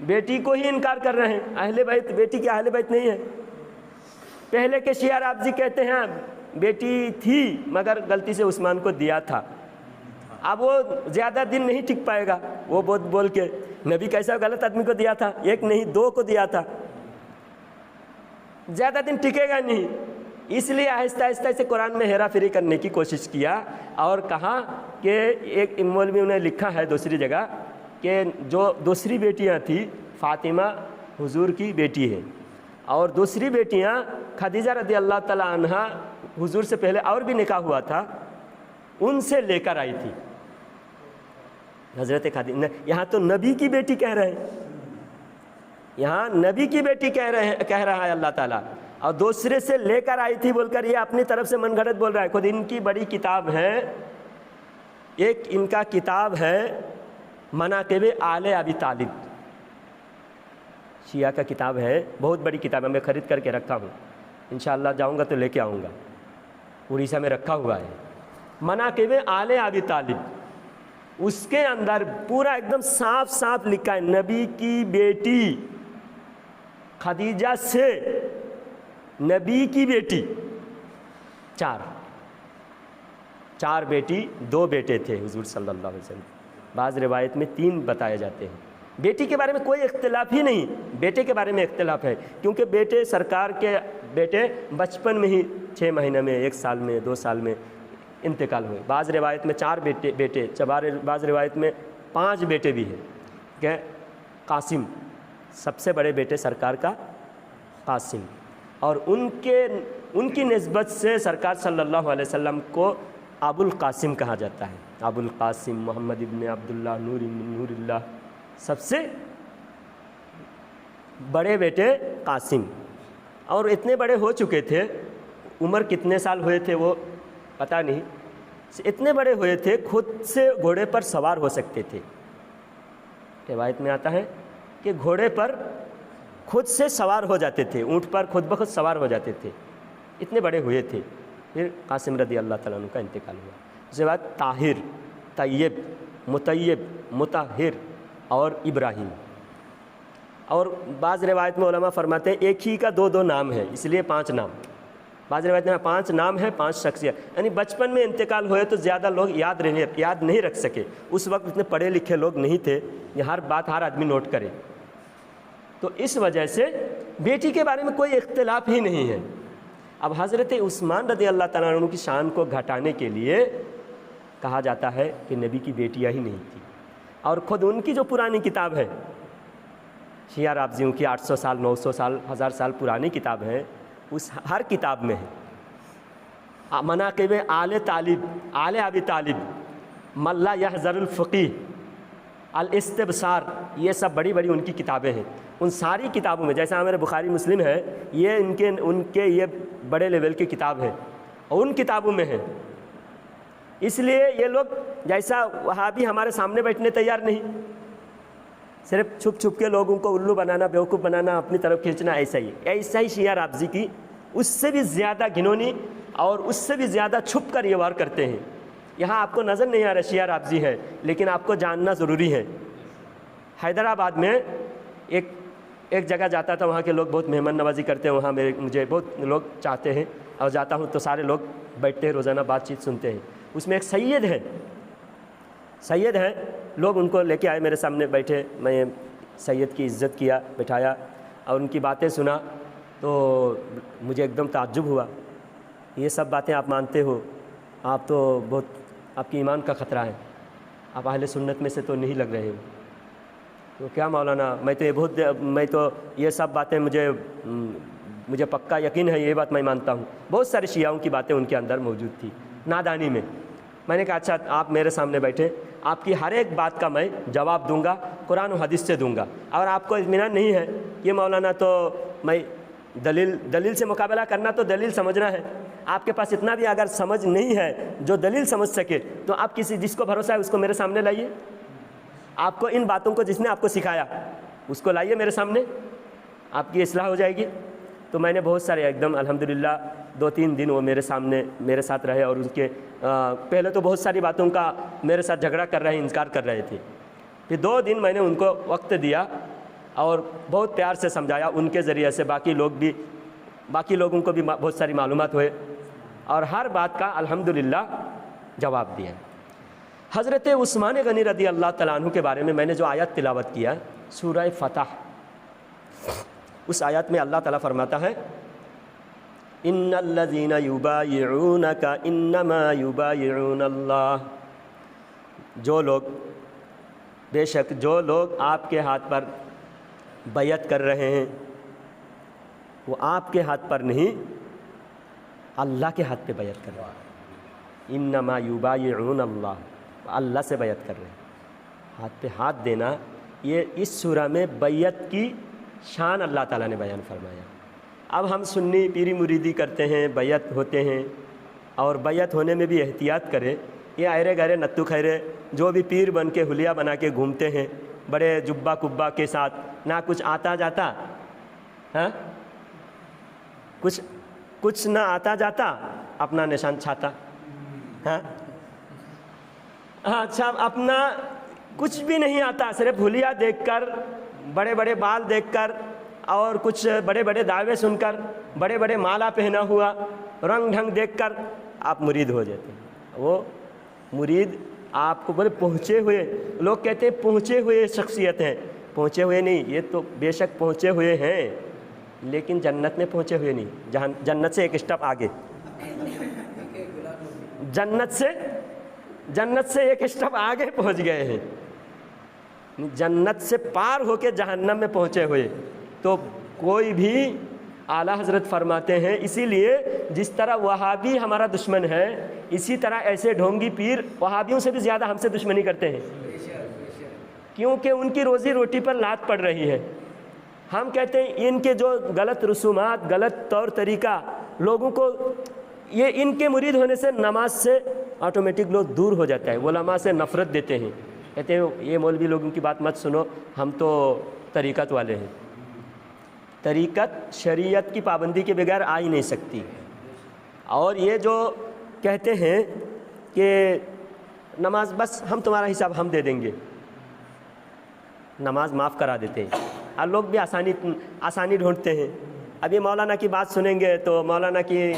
A: بیٹی کو ہی انکار کر رہے ہیں، اہل بیت، بیٹی کی اہل بیت نہیں ہے۔ پہلے کے شیعہ رافضی کہتے ہیں بیٹی تھی مگر غلطی سے عثمان کو دیا تھا، اب وہ زیادہ دن نہیں ٹک پائے گا، وہ بول کے نبی کیسا غلط آدمی کو دیا تھا، 1 نہیں 2 کو دیا تھا، زیادہ دن ٹکے گا نہیں، اس لیے آہستہ آہستہ سے قرآن میں ہیرا پھیری کرنے کی کوشش کیا، اور کہا کہ ایک مولوی نے لکھا ہے دوسری جگہ کہ جو دوسری بیٹیاں تھیں فاطمہ حضور کی بیٹی ہے، اور دوسری بیٹیاں خدیجہ رضی اللہ تعالی عنہا، حضور سے پہلے اور بھی نکاح ہوا تھا، ان سے لے کر آئی تھی حضرت خدیجہ۔ یہاں تو نبی کی بیٹی کہہ رہے ہیں، یہاں نبی کی بیٹی کہہ رہا ہے اللہ تعالیٰ، اور دوسرے سے لے کر آئی تھی بول کر یہ اپنی طرف سے من گھڑت بول رہا ہے۔ خود ان کی بڑی کتاب ہے، ایک ان کا کتاب ہے مناقب آل ابی طالب، شیعہ کا کتاب ہے، بہت بڑی کتاب ہے، میں خرید کر کے رکھا ہوں، انشاءاللہ جاؤں گا تو لے کے آؤں گا، اڑیسہ میں رکھا ہوا ہے، مناقب آل ابی طالب، اس کے اندر پورا ایک دم صاف صاف لکھا ہے نبی کی بیٹی خدیجہ سے، نبی کی بیٹی 4 بیٹی 2 بیٹے تھے حضور صلی اللہ علیہ وسلم، بعض روایت میں 3 بتائے جاتے ہیں۔ بیٹی کے بارے میں کوئی اختلاف ہی نہیں، بیٹے کے بارے میں اختلاف ہے، کیونکہ بیٹے سرکار کے بیٹے بچپن میں ہی 6 مہینہ میں، 1 سال میں، 2 سال میں انتقال ہوئے، بعض روایت میں 4 بیٹے، بعض روایت میں 5 بیٹے بھی ہیں، کہ قاسم سب سے بڑے بیٹے سرکار کا قاسم، اور ان کی نسبت سے سرکار صلی اللہ علیہ وسلم کو ابو القاسم کہا جاتا ہے، ابو القاسم محمد ابن عبداللہ نور من نور اللہ، سب سے بڑے بیٹے قاسم، اور اتنے بڑے ہو چکے تھے، عمر کتنے سال ہوئے تھے وہ پتہ نہیں، اتنے بڑے ہوئے تھے خود سے گھوڑے پر سوار ہو سکتے تھے، روایت میں آتا ہے کہ گھوڑے پر خود سے سوار ہو جاتے تھے، اونٹ پر خود بخود سوار ہو جاتے تھے، اتنے بڑے ہوئے تھے۔ پھر قاسم رضی اللہ تعالیٰ عنہ کا انتقال ہوا، اس کے بعد طاہر، طیب، مطیب، مطہر اور ابراہیم، اور بعض روایت میں علماء فرماتے ہیں ایک ہی کا 2 نام ہے، اس لیے 5 نام، بعض روایت میں 5 نام ہے، 5 شخصیت، یعنی بچپن میں انتقال ہوئے تو زیادہ لوگ یاد نہیں رکھ سکے، اس وقت اتنے پڑھے لکھے لوگ نہیں تھے، یہ ہر بات ہر آدمی نوٹ کرے، تو اس وجہ سے بیٹی کے بارے میں کوئی اختلاف ہی نہیں ہے۔ اب حضرت عثمان رضی اللہ تعالیٰ عنہ کی شان کو گھٹانے کے لیے کہا جاتا ہے کہ نبی کی بیٹیاں ہی نہیں تھی، اور خود ان کی جو پرانی کتاب ہے شیعہ رافضیوں کی 800 سال 900 سال 1000 سال پرانی کتاب ہے، اس ہر کتاب میں ہے مناقب آل طالب، آل ابی طالب، ملا یحذر الفقیہ، الاستبصار، یہ سب بڑی بڑی ان کی کتابیں ہیں۔ ان ساری کتابوں میں جیسا ہمارے بخاری مسلم ہے، یہ ان کے یہ بڑے لیول کی کتاب ہے اور ان کتابوں میں ہے۔ اس لیے یہ لوگ جیسا وہابی ہمارے سامنے بیٹھنے تیار نہیں، صرف چھپ چھپ کے لوگوں کو الو بنانا، بیوقوف بنانا، اپنی طرف کھینچنا، ایسا ہی شیعہ رافضی کی اس سے بھی زیادہ گھنونی اور اس سے بھی زیادہ چھپ کر یہ وار کرتے ہیں۔ یہاں آپ کو نظر نہیں آ رہا شیعہ رافضی ہے، لیکن آپ کو جاننا ضروری ہے۔ حیدرآباد میں ایک جگہ جاتا تھا، وہاں کے لوگ بہت مہمان نوازی کرتے ہیں، وہاں مجھے بہت لوگ چاہتے ہیں، اور جاتا ہوں تو سارے لوگ بیٹھتے ہیں، روزانہ بات چیت سنتے ہیں۔ اس میں ایک سید ہے، لوگ ان کو لے کے آئے، میرے سامنے بیٹھے، میں سید کی عزت کیا، بٹھایا اور ان کی باتیں سنا تو مجھے ایک دم تعجب ہوا، یہ سب باتیں آپ مانتے ہو؟ آپ تو بہت، آپ کی ایمان کا خطرہ ہے، آپ اہل سنت میں سے تو نہیں لگ رہے ہو۔ تو کیا مولانا، میں تو یہ سب باتیں مجھے پکا یقین ہے، یہ بات میں مانتا ہوں۔ بہت سارے شیعوں کی باتیں ان کے اندر موجود تھی نادانی میں۔ میں نے کہا اچھا آپ میرے سامنے بیٹھے، آپ کی ہر ایک بات کا میں جواب دوں گا، قرآن و حدیث سے دوں گا، اور آپ کو اطمینان نہیں ہے یہ مولانا تو میں دلیل سے مقابلہ کرنا تو دلیل سمجھنا ہے، آپ کے پاس اتنا بھی اگر سمجھ نہیں ہے جو دلیل سمجھ سکے تو آپ جس کو بھروسہ ہے اس کو میرے سامنے لائیے، آپ کو ان باتوں کو جس نے آپ کو سکھایا اس کو لائیے میرے سامنے، آپ کی اصلاح ہو جائے گی۔ تو میں نے بہت سارے ایک دم الحمدللہ 2-3 دن وہ میرے سامنے میرے ساتھ رہے، اور ان کے پہلے تو بہت ساری باتوں کا میرے ساتھ جھگڑا کر رہے، انکار کر رہے تھے، پھر 2 دن میں نے ان کو وقت دیا اور بہت پیار سے سمجھایا، ان کے ذریعے سے باقی لوگوں کو بھی بہت ساری معلومات ہوئے، اور ہر بات کا الحمدللہ جواب دیا۔ حضرت عثمان غنی رضی اللہ تعالیٰ عنہ کے بارے میں نے جو آیت تلاوت کیا سورہ فتح، اس آیت میں اللہ تعالیٰ فرماتا ہے ان الذین یبایعونک انما یبایعون اللہ، بے شک جو لوگ آپ کے ہاتھ پر بیعت کر رہے ہیں وہ آپ کے ہاتھ پر نہیں، اللہ کے ہاتھ پہ بیعت کر رہے ہیں۔ انما یبایعون اللہ، اللہ سے بیعت کر رہے ہیں، ہاتھ پہ ہاتھ دینا، یہ اس سورہ میں بیعت کی شان اللہ تعالیٰ نے بیان فرمایا۔ اب ہم سنی پیری مریدی کرتے ہیں، بیعت ہوتے ہیں، اور بیعت ہونے میں بھی احتیاط کریں۔ یہ ایرے گہرے نتو خیرے جو بھی پیر بن کے حلیہ بنا کے گھومتے ہیں بڑے جبہ کبہ کے ساتھ، نہ کچھ آتا جاتا، کچھ نہ آتا جاتا، اپنا نشان چھاتا، اچھا اپنا کچھ بھی نہیں آتا، صرف حلیہ دیکھ کر، بڑے بڑے بال دیکھ کر، اور کچھ بڑے بڑے دعوے سن کر، بڑے بڑے مالا پہنا ہوا، رنگ ڈھنگ دیکھ کر آپ مرید ہو جاتے ہیں۔ وہ مرید آپ کو بولے پہنچے ہوئے، لوگ کہتے ہیں پہنچے ہوئے شخصیت ہیں، پہنچے ہوئے نہیں، یہ تو بے شک پہنچے ہوئے ہیں، لیکن جنت میں پہنچے ہوئے نہیں، جنت سے ایک اسٹیپ آگے، جنت سے ایک اسٹیپ آگے پہنچ گئے ہیں، جنت سے پار ہو کے جہنم میں پہنچے ہوئے۔ تو کوئی بھی اعلیٰ حضرت فرماتے ہیں، اسی لیے جس طرح وہابی ہمارا دشمن ہے، اسی طرح ایسے ڈھونگی پیر وہابیوں سے بھی زیادہ ہم سے دشمنی کرتے ہیں، کیونکہ ان کی روزی روٹی پر لات پڑ رہی ہے۔ ہم کہتے ہیں ان کے جو غلط رسومات، غلط طور طریقہ لوگوں کو، یہ ان کے مرید ہونے سے نماز سے آٹومیٹک لوگ دور ہو جاتا ہے، علماء سے نفرت دیتے ہیں، کہتے ہیں یہ مولوی لوگوں کی بات مت سنو، ہم تو طریقت والے ہیں۔ طریقت شریعت کی پابندی کے بغیر آ ہی نہیں سکتی، اور یہ جو کہتے ہیں کہ نماز بس ہم تمہارا حساب ہم دے دیں گے، نماز معاف کرا دیتے ہیں، اور لوگ بھی آسانی ڈھونڈتے ہیں۔ ابھی مولانا کی بات سنیں گے تو مولانا کی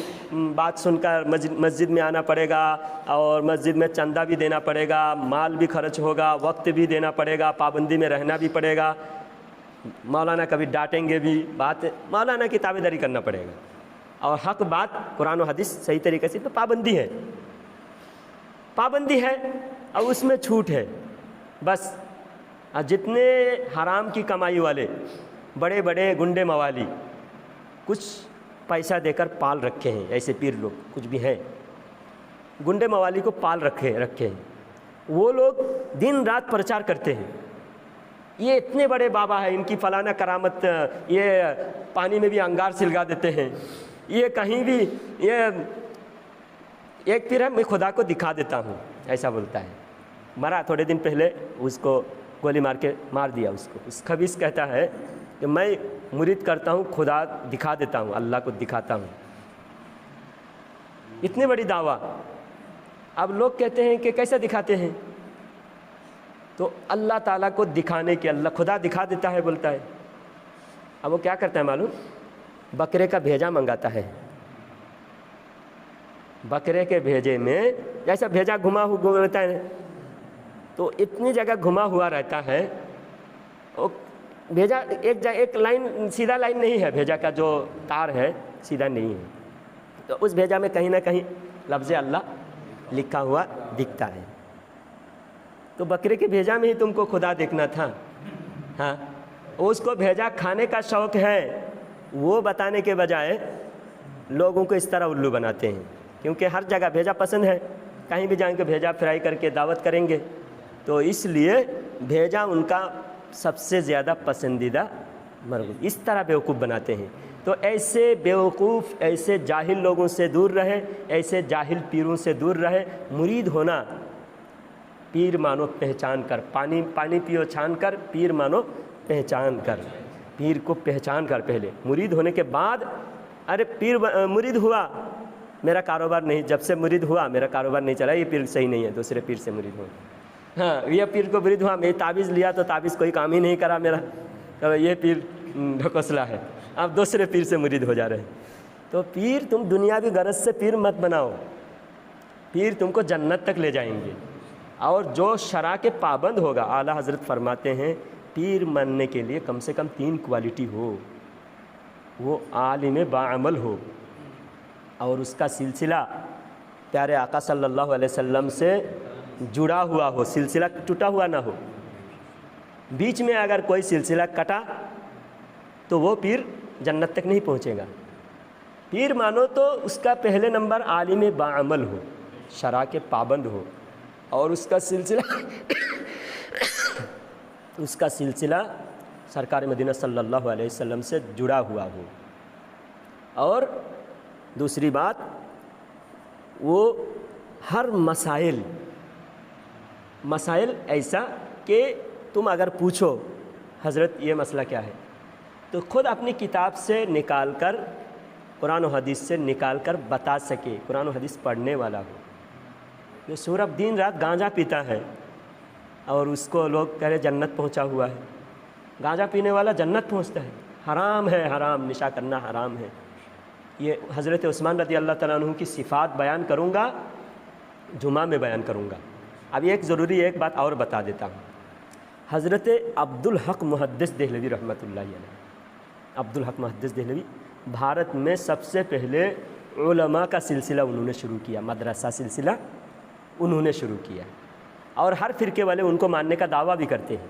A: بات سن کر مسجد میں آنا پڑے گا، اور مسجد میں چندہ بھی دینا پڑے گا، مال بھی خرچ ہوگا، وقت بھی دینا پڑے گا، پابندی میں رہنا بھی پڑے گا، مولانا کبھی ڈانٹیں گے بھی، بات مولانا کی تابعداری کرنا پڑے گا، اور حق بات قرآن و حدیث صحیح طریقے سے، تو پابندی ہے اور اس میں چھوٹ ہے، بس اور جتنے حرام کی کمائی والے بڑے بڑے گنڈے موالی کچھ پیسہ دے کر پال رکھے ہیں، ایسے پیر لوگ کچھ بھی ہیں گنڈے موالی کو پال رکھے ہیں، وہ لوگ دن رات پرچار کرتے ہیں، یہ اتنے بڑے بابا ہیں، ان کی فلانا کرامت، یہ پانی میں بھی انگار سلگا دیتے ہیں، یہ کہیں بھی، یہ ایک پیر ہے میں خدا کو دکھا دیتا ہوں ایسا بولتا ہے، مرا تھوڑے دن پہلے اس کو گولی مار کے مار دیا اس خبیث کہتا ہے کہ میں مرید کرتا ہوں، خدا دکھا دیتا ہوں، اللہ کو دکھاتا ہوں، اتنی بڑی دعویٰ۔ اب لوگ کہتے ہیں کہ کیسا دکھاتے ہیں؟ تو اللہ تعالیٰ کو دکھانے کے اللہ خدا دکھا دیتا ہے بولتا ہے۔ اب وہ کیا کرتا ہے معلوم؟ بکرے کا بھیجا منگاتا ہے، بکرے کے بھیجے میں جیسا بھیجا گھما ہوا رہتا ہے تو اتنی جگہ گھما ہوا رہتا ہے، وہ بھیجا ایک لائن سیدھا لائن نہیں ہے، بھیجا کا جو تار ہے سیدھا نہیں ہے، تو اس بھیجا میں کہیں نہ کہیں لفظ اللہ لکھا ہوا دکھتا ہے۔ تو بکرے کے بھیجا میں ہی تم کو خدا دیکھنا تھا، ہاں اس کو بھیجا کھانے کا شوق ہے، وہ بتانے کے بجائے لوگوں کو اس طرح الو بناتے ہیں، کیونکہ ہر جگہ بھیجا پسند ہے، کہیں بھی جائیں گے بھیجا فرائی کر کے دعوت کریں گے، تو اس لیے بھیجا ان کا سب سے زیادہ پسندیدہ مرغوب، اس طرح بیوقوف بناتے ہیں۔ تو ایسے بیوقوف، ایسے جاہل لوگوں سے دور رہے، ایسے جاہل پیروں سے دور رہے۔ مرید ہونا، پیر مانو پہچان کر، پانی پیو چھان کر، پیر مانو پہچان کر، پیر کو پہچان کر پہلے، مرید ہونے کے بعد ارے پیر مرید ہوا میرا کاروبار نہیں، جب سے مرید ہوا میرا کاروبار نہیں چلا، یہ پیر صحیح نہیں ہے، دوسرے پیر سے مرید ہو، ہاں یہ پیر کو مرید ہوا، میں تعویذ لیا تو تعویذ کوئی کام ہی نہیں کرا میرا، تو یہ پیر ڈھکوسلا ہے، آپ دوسرے پیر سے مرید ہو جا رہے ہیں۔ تو پیر تم دنیاوی غرض سے پیر مت بناؤ، پیر تم کو جنت تک لے جائیں گے، اور جو شرع کے پابند ہوگا، اعلیٰ حضرت فرماتے ہیں پیر بننے کے لیے کم سے کم 3 کوالٹی ہو، وہ عالم باعمل ہو، اور اس کا سلسلہ پیارے آقا صلی اللہ علیہ وسلم سے جڑا ہوا ہو، سلسلہ ٹوٹا ہوا نہ ہو، بیچ میں اگر کوئی سلسلہ کٹا تو وہ پیر جنت تک نہیں پہنچے گا۔ پیر مانو تو اس کا پہلے نمبر عالم باعمل ہو، شرع کے پابند ہو، اور اس کا سلسلہ سرکار مدینہ صلی اللہ علیہ وسلم سے جڑا ہوا ہو، اور دوسری بات وہ ہر مسائل ایسا کہ تم اگر پوچھو حضرت یہ مسئلہ کیا ہے تو خود اپنی کتاب سے نکال کر، قرآن و حدیث سے نکال کر بتا سکے، قرآن و حدیث پڑھنے والا ہو۔ جو سورب دن رات گانجا پیتا ہے اور اس کو لوگ کہہ رہے جنت پہنچا ہوا ہے، گانجا پینے والا جنت پہنچتا ہے، حرام ہے، حرام، نشا کرنا حرام ہے۔ یہ حضرت عثمان رضی اللہ تعالیٰ عنہ کی صفات بیان کروں گا، جمعہ میں بیان کروں گا۔ اب ایک ضروری ایک بات اور بتا دیتا ہوں، حضرت عبدالحق محدث دہلوی رحمۃ اللہ علیہ، عبدالحق محدث دہلوی بھارت میں سب سے پہلے علماء کا سلسلہ انہوں نے شروع کیا، مدرسہ سلسلہ انہوں نے شروع کیا، اور ہر فرقے والے ان کو ماننے کا دعویٰ بھی کرتے ہیں،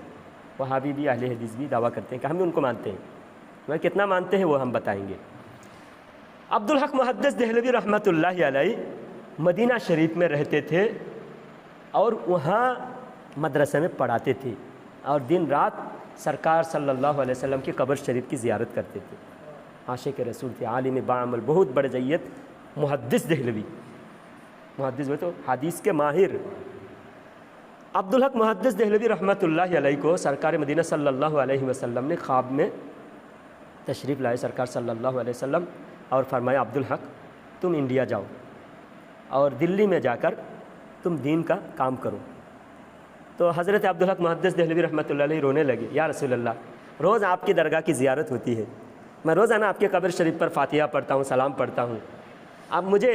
A: وہابی بھی، اہل حدیث بھی دعویٰ کرتے ہیں کہ ہم بھی ان کو مانتے ہیں، وہ کتنا مانتے ہیں وہ ہم بتائیں گے۔ عبدالحق محدث دہلوی رحمۃ اللہ علیہ مدینہ شریف میں رہتے تھے، اور وہاں مدرسے میں پڑھاتے تھے، اور دن رات سرکار صلی اللہ علیہ وسلم کی قبر شریف کی زیارت کرتے تھے، عاشق رسول تھے، عالم باعمل، بہت بڑے جیت محدث دہلوی، محدث میں تو حدیث کے ماہر۔ عبدالحق محدث دہلوی رحمۃ اللہ علیہ کو سرکار مدینہ صلی اللہ علیہ وسلم نے خواب میں تشریف لائے سرکار صلی اللہ علیہ وسلم، اور فرمایا عبدالحق تم انڈیا جاؤ اور دلی میں جا کر تم دین کا کام کرو۔ تو حضرت عبدالحق محدث دہلوی رحمۃ اللہ علیہ رونے لگے، یا رسول اللہ روز آپ کی درگاہ کی زیارت ہوتی ہے، میں روزانہ آپ کے قبر شریف پر فاتحہ پڑھتا ہوں، سلام پڑھتا ہوں، آپ مجھے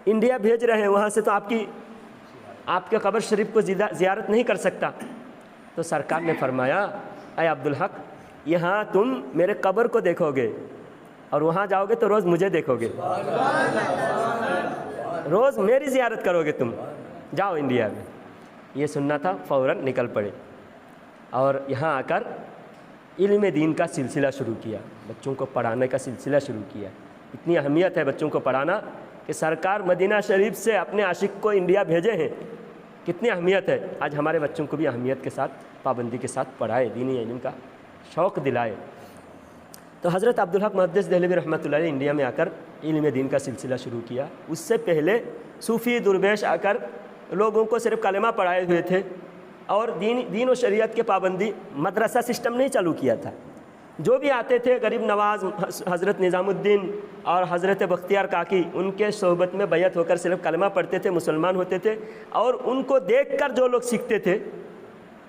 A: انڈیا بھیج رہے ہیں، وہاں سے تو آپ کے قبر شریف کو زیارت نہیں کر سکتا۔ تو سرکار نے فرمایا اے عبدالحق یہاں تم میرے قبر کو دیکھو گے، اور وہاں جاؤ گے تو روز مجھے دیکھو گے، روز میری زیارت کرو گے، تم جاؤ انڈیا میں۔ یہ سننا تھا، فوراً نکل پڑے۔ اور یہاں آ کر علم دین کا سلسلہ شروع کیا، بچوں کو پڑھانے کا سلسلہ شروع کیا۔ اتنی اہمیت ہے بچوں کو پڑھانا کہ سرکار مدینہ شریف سے اپنے عاشق کو انڈیا بھیجے ہیں۔ کتنی اہمیت ہے، آج ہمارے بچوں کو بھی اہمیت کے ساتھ، پابندی کے ساتھ پڑھائے، دینی علم کا شوق دلائے۔ تو حضرت عبدالحق محدث دہلوی رحمۃ اللہ علیہ انڈیا میں آ کر علم دین کا سلسلہ شروع کیا۔ اس سے پہلے صوفی درویش آ کر لوگوں کو صرف کلمہ پڑھائے ہوئے تھے اور دین و شریعت کے پابندی، مدرسہ سسٹم نہیں چالو کیا تھا۔ جو بھی آتے تھے غریب نواز، حضرت نظام الدین اور حضرت بختیار کاکی، ان کے صحبت میں بیعت ہو کر صرف کلمہ پڑھتے تھے، مسلمان ہوتے تھے، اور ان کو دیکھ کر جو لوگ سیکھتے تھے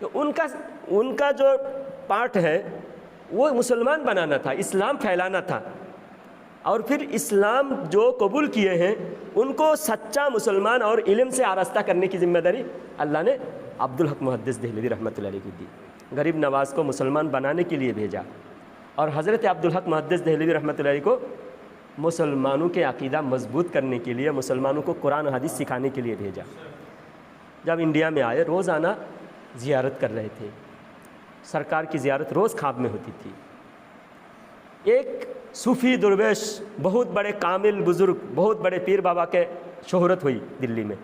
A: کہ ان کا جو پارٹ ہے وہ مسلمان بنانا تھا، اسلام پھیلانا تھا، اور پھر اسلام جو قبول کیے ہیں ان کو سچا مسلمان اور علم سے آراستہ کرنے کی ذمہ داری اللہ نے عبدالحق محدث دہلوی رحمۃ اللہ علیہ کو دی۔ غریب نواز کو مسلمان بنانے کے لیے بھیجا، اور حضرت عبدالحق محدث دہلوی رحمۃ اللہ علیہ کو مسلمانوں کے عقیدہ مضبوط کرنے کے لیے، مسلمانوں کو قرآن حدیث سکھانے کے لیے بھیجا۔ جب انڈیا میں آئے روزانہ زیارت کر رہے تھے، سرکار کی زیارت روز خواب میں ہوتی تھی۔ ایک صوفی درویش، بہت بڑے کامل بزرگ، بہت بڑے پیر بابا کے شہرت ہوئی دلی میں،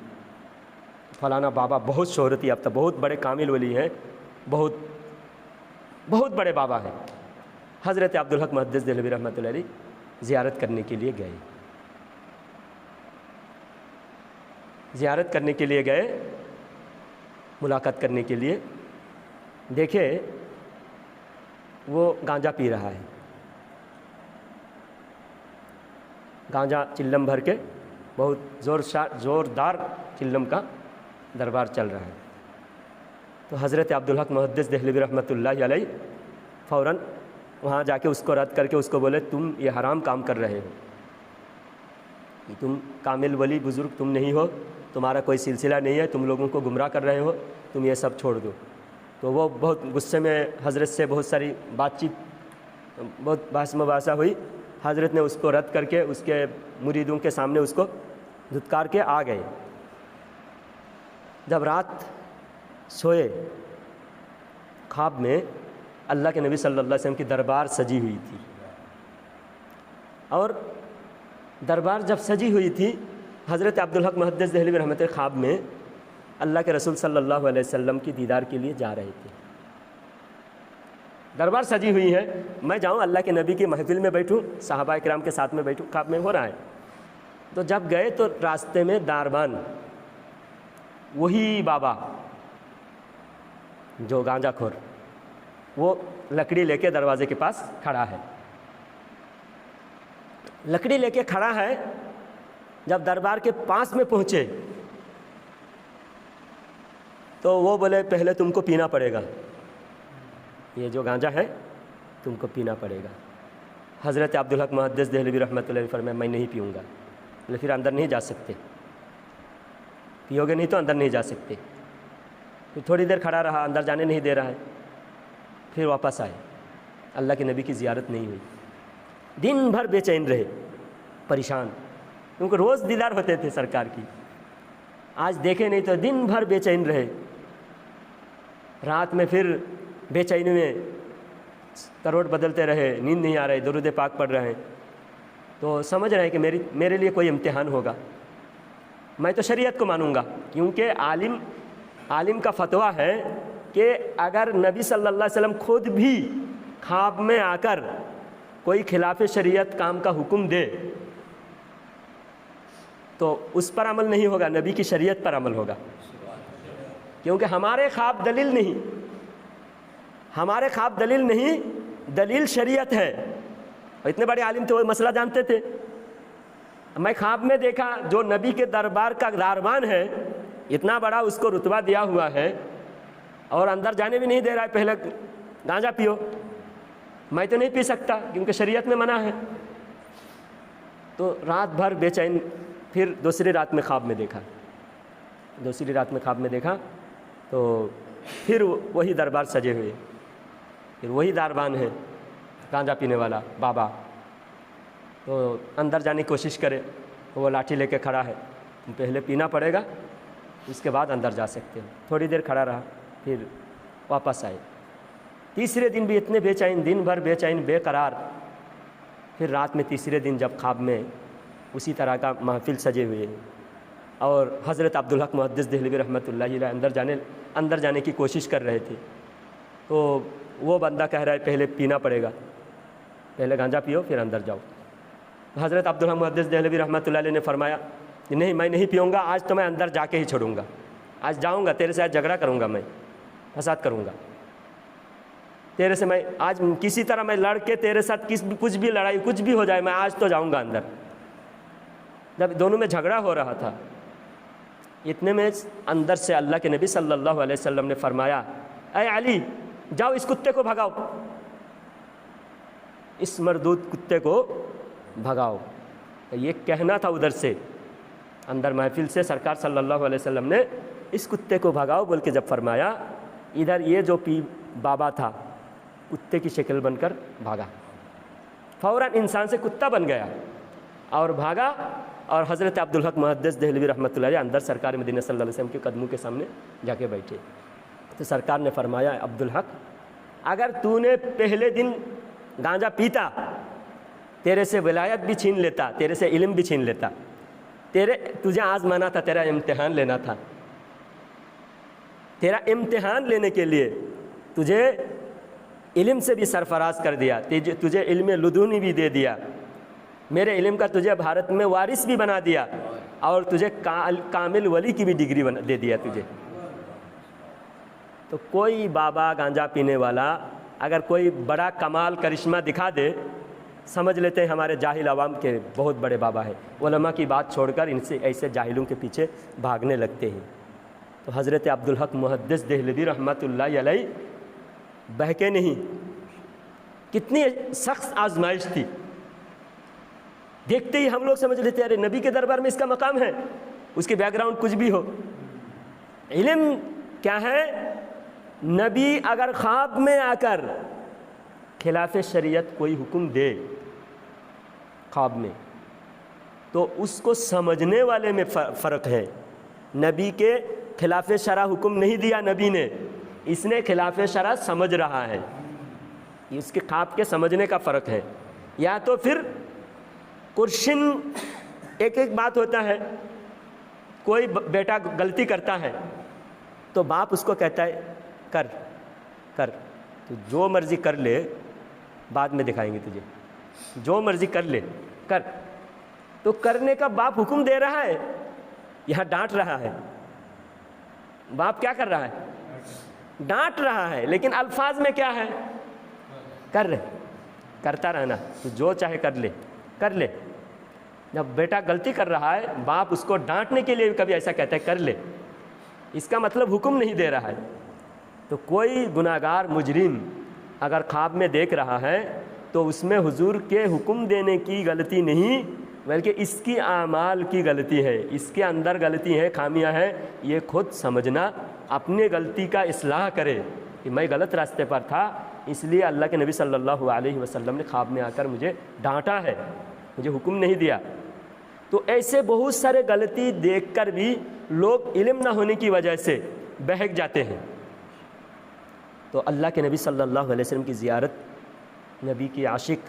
A: فلانا بابا بہت شہرت یافتہ، بہت بڑے کامل ولی ہیں، بہت بڑے بابا ہیں۔ حضرت عبدالحق محدث دہلوی رحمۃ اللہ علیہ زیارت کرنے کے لیے گئے، زیارت کرنے کے لیے گئے، ملاقات کرنے کے لیے۔ دیکھے وہ گانجا پی رہا ہے، گانجا چلم بھر کے، بہت زوردار چلم کا دربار چل رہا ہے۔ تو حضرت عبدالحق محدث دہلوی رحمۃ اللہ علیہ فوراً وہاں جا کے اس کو رد کر کے اس کو بولے تم یہ حرام کام کر رہے ہو، تم کامل ولی بزرگ تم نہیں ہو، تمہارا کوئی سلسلہ نہیں ہے، تم لوگوں کو گمراہ کر رہے ہو، تم یہ سب چھوڑ دو۔ تو وہ بہت غصے میں حضرت سے بہت ساری بات چیت، بہت بحث مباحثہ ہوئی۔ حضرت نے اس کو رد کر کے اس کے مریدوں کے سامنے اس کو دھتکار کے آ گئے۔ جب رات سوئے، خواب میں اللہ کے نبی صلی اللہ علیہ وسلم کی دربار سجی ہوئی تھی، اور دربار جب سجی ہوئی تھی، حضرت عبدالحق محدث دہلوی رحمۃ اللہ خواب میں اللہ کے رسول صلی اللہ علیہ وسلم کی دیدار کے لیے جا رہے تھے۔ دربار سجی ہوئی ہے، میں جاؤں اللہ کے نبی کی محفل میں بیٹھوں، صحابہ کرام کے ساتھ میں بیٹھوں، خواب میں ہو رہا ہے۔ تو جب گئے تو راستے میں داربان، وہی بابا جو گانجا خور، وہ لکڑی لے کے دروازے کے پاس کھڑا ہے، لکڑی لے کے کھڑا ہے۔ جب دربار کے پاس میں پہنچے تو وہ بولے پہلے تم کو پینا پڑے گا، یہ جو گانجا ہے تم کو پینا پڑے گا۔ حضرت عبدالحق محدث دہلوی رحمۃ اللہ علیہ فرمایا میں نہیں پیوں گا۔ بولے پھر اندر نہیں جا سکتے، پیو گے نہیں تو اندر نہیں جا سکتے۔ پھر تھوڑی دیر کھڑا رہا، اندر جانے نہیں دے رہا ہے، پھر واپس آئے۔ اللہ کے نبی کی زیارت نہیں ہوئی، دن بھر بے چین رہے، پریشان، کیونکہ روز دیدار ہوتے تھے سرکار کی، آج دیکھے نہیں تو دن بھر بے چین رہے۔ رات میں پھر بے چینی میں کروٹ بدلتے رہے، نیند نہیں آ رہے، درود پاک پڑھ رہے ہیں۔ تو سمجھ رہے ہیں کہ میرے لیے کوئی امتحان ہوگا، میں تو شریعت کو مانوں گا، کیونکہ عالم کا فتویٰ ہے کہ اگر نبی صلی اللہ علیہ وسلم خود بھی خواب میں آ کر کوئی خلاف شریعت کام کا حکم دے تو اس پر عمل نہیں ہوگا، نبی کی شریعت پر عمل ہوگا، کیونکہ ہمارے خواب دلیل نہیں، ہمارے خواب دلیل نہیں، دلیل شریعت ہے۔ اور اتنے بڑے عالم تھے، وہ مسئلہ جانتے تھے۔ میں خواب میں دیکھا جو نبی کے دربار کا داربان ہے، اتنا بڑا اس کو رتبہ دیا ہوا ہے، اور اندر جانے بھی نہیں دے رہا ہے، پہلے گانجا پیو۔ میں تو نہیں پی سکتا کیونکہ شریعت میں منع ہے۔ تو رات بھر بے چین، پھر دوسری رات میں خواب میں دیکھا تو پھر وہی دربار سجے ہوئے، پھر وہی داربان ہے گانجا پینے والا بابا۔ تو اندر جانے کی کوشش کرے، وہ لاٹھی لے کے کھڑا ہے، پہلے پینا پڑے گا اس کے بعد اندر جا سکتے ہیں۔ تھوڑی دیر کھڑا رہا، پھر واپس آئے۔ تیسرے دن بھی اتنے بے چین، دن بھر بے چین بے قرار. پھر رات میں تیسرے دن جب خواب میں اسی طرح کا محفل سجے ہوئے اور حضرت عبدالحق محدث دہلوی رحمۃ اللہ علیہ اندر جانے کی کوشش کر رہے تھے، تو وہ بندہ کہہ رہا ہے پہلے پینا پڑے گا، پہلے گانجا پیو پھر اندر جاؤ. حضرت عبدالحق محدث دہلوی رحمۃ اللہ علیہ نے فرمایا کہ نہیں، میں نہیں پیوں گا، آج تو میں اندر جا کے ہی چھوڑوں گا، آج جاؤں گا تیرے سے، آج جھگڑا کروں گا، میں فساد کروں گا تیرے سے، میں آج کسی طرح میں لڑ کے تیرے ساتھ کچھ بھی لڑائی کچھ بھی ہو جائے، میں آج تو جاؤں گا اندر. جب دونوں میں جھگڑا ہو رہا تھا، اتنے میں اندر سے اللہ کے نبی صلی اللہ علیہ وسلم نے فرمایا اے علی جاؤ اس کتے کو بھگاؤ، اس مردود کتے کو بھگاؤ. یہ کہنا تھا ادھر سے اندر محفل سے سرکار صلی اللہ علیہ وسلم نے اس کتے کو بھگاؤ بول کے جب فرمایا، ادھر یہ جو بابا تھا کتے کی شکل بن کر بھاگا، فوراً انسان سے کتا بن گیا اور بھاگا. اور حضرت عبدالحق محدث دہلوی رحمۃ اللہ علیہ اندر سرکار مدینہ صلی اللہ علیہ وسلم کے قدموں کے سامنے جا کے بیٹھے. تو سرکار نے فرمایا عبدالحق اگر تو نے پہلے دن گانجا پیتا، تیرے سے ولایت بھی چھین لیتا، تیرے سے علم بھی چھین لیتا، تجھے آزمانا تھا، تیرا امتحان لینا تھا، تیرا امتحان لینے کے لیے تجھے علم سے بھی سرفراز کر دیا، تجھے علم لدنی بھی دے دیا، میرے علم کا تجھے بھارت میں وارث بھی بنا دیا، اور تجھے کامل ولی کی بھی ڈگری دے دیا تجھے. تو کوئی بابا گانجا پینے والا اگر کوئی بڑا کمال کرشمہ دکھا دے، سمجھ لیتے ہیں ہمارے جاہل عوام کے بہت بڑے بابا ہیں، علماء کی بات چھوڑ کر ان سے ایسے جاہلوں کے پیچھے بھاگنے لگتے ہیں. تو حضرت عبدالحق محدث دہلوی رحمۃ اللہ علیہ بہکے نہیں. کتنی سخت آزمائش تھی، دیکھتے ہی ہم لوگ سمجھ لیتے ہیں ارے نبی کے دربار میں اس کا مقام ہے، اس کے بیک گراؤنڈ کچھ بھی ہو. علم کیا ہے؟ نبی اگر خواب میں آ کر خلاف شریعت کوئی حکم دے خواب میں، تو اس کو سمجھنے والے میں فرق ہے. نبی کے خلاف شرع حکم نہیں دیا نبی نے، اس نے خلاف شرع سمجھ رہا ہے، اس کے خواب کے سمجھنے کا فرق ہے. یا تو پھر کرشن ایک بات ہوتا ہے، کوئی بیٹا غلطی کرتا ہے تو باپ اس کو کہتا ہے کر تو جو مرضی کر لے، بعد میں دکھائیں گے تجھے، جو مرضی کر لے کر. تو کرنے کا باپ حکم دے رہا ہے، یہاں ڈانٹ رہا ہے. باپ کیا کر رہا ہے؟ ڈانٹ رہا ہے، لیکن الفاظ میں کیا ہے؟ کرتا رہنا، تو جو چاہے کر لے. جب بیٹا غلطی کر رہا ہے، باپ اس کو ڈانٹنے کے لیے کبھی ایسا کہتا ہے کر لے، اس کا مطلب حکم نہیں دے رہا ہے. تو کوئی گناہگار مجرم اگر خواب میں دیکھ رہا ہے تو اس میں حضور کے حکم دینے کی غلطی نہیں، بلکہ اس کی اعمال کی غلطی ہے، اس کے اندر غلطی ہے، خامیاں ہیں. یہ خود سمجھنا، اپنے غلطی کا اصلاح کرے کہ میں غلط راستے پر تھا، اس لیے اللہ کے نبی صلی اللہ علیہ وسلم نے خواب میں آ کر مجھے ڈانٹا ہے، مجھے حکم نہیں دیا. تو ایسے بہت سارے غلطی دیکھ کر بھی لوگ علم نہ ہونے کی وجہ سے بہک جاتے ہیں. تو اللہ کے نبی صلی اللہ علیہ وسلم کی زیارت، نبی کی عاشق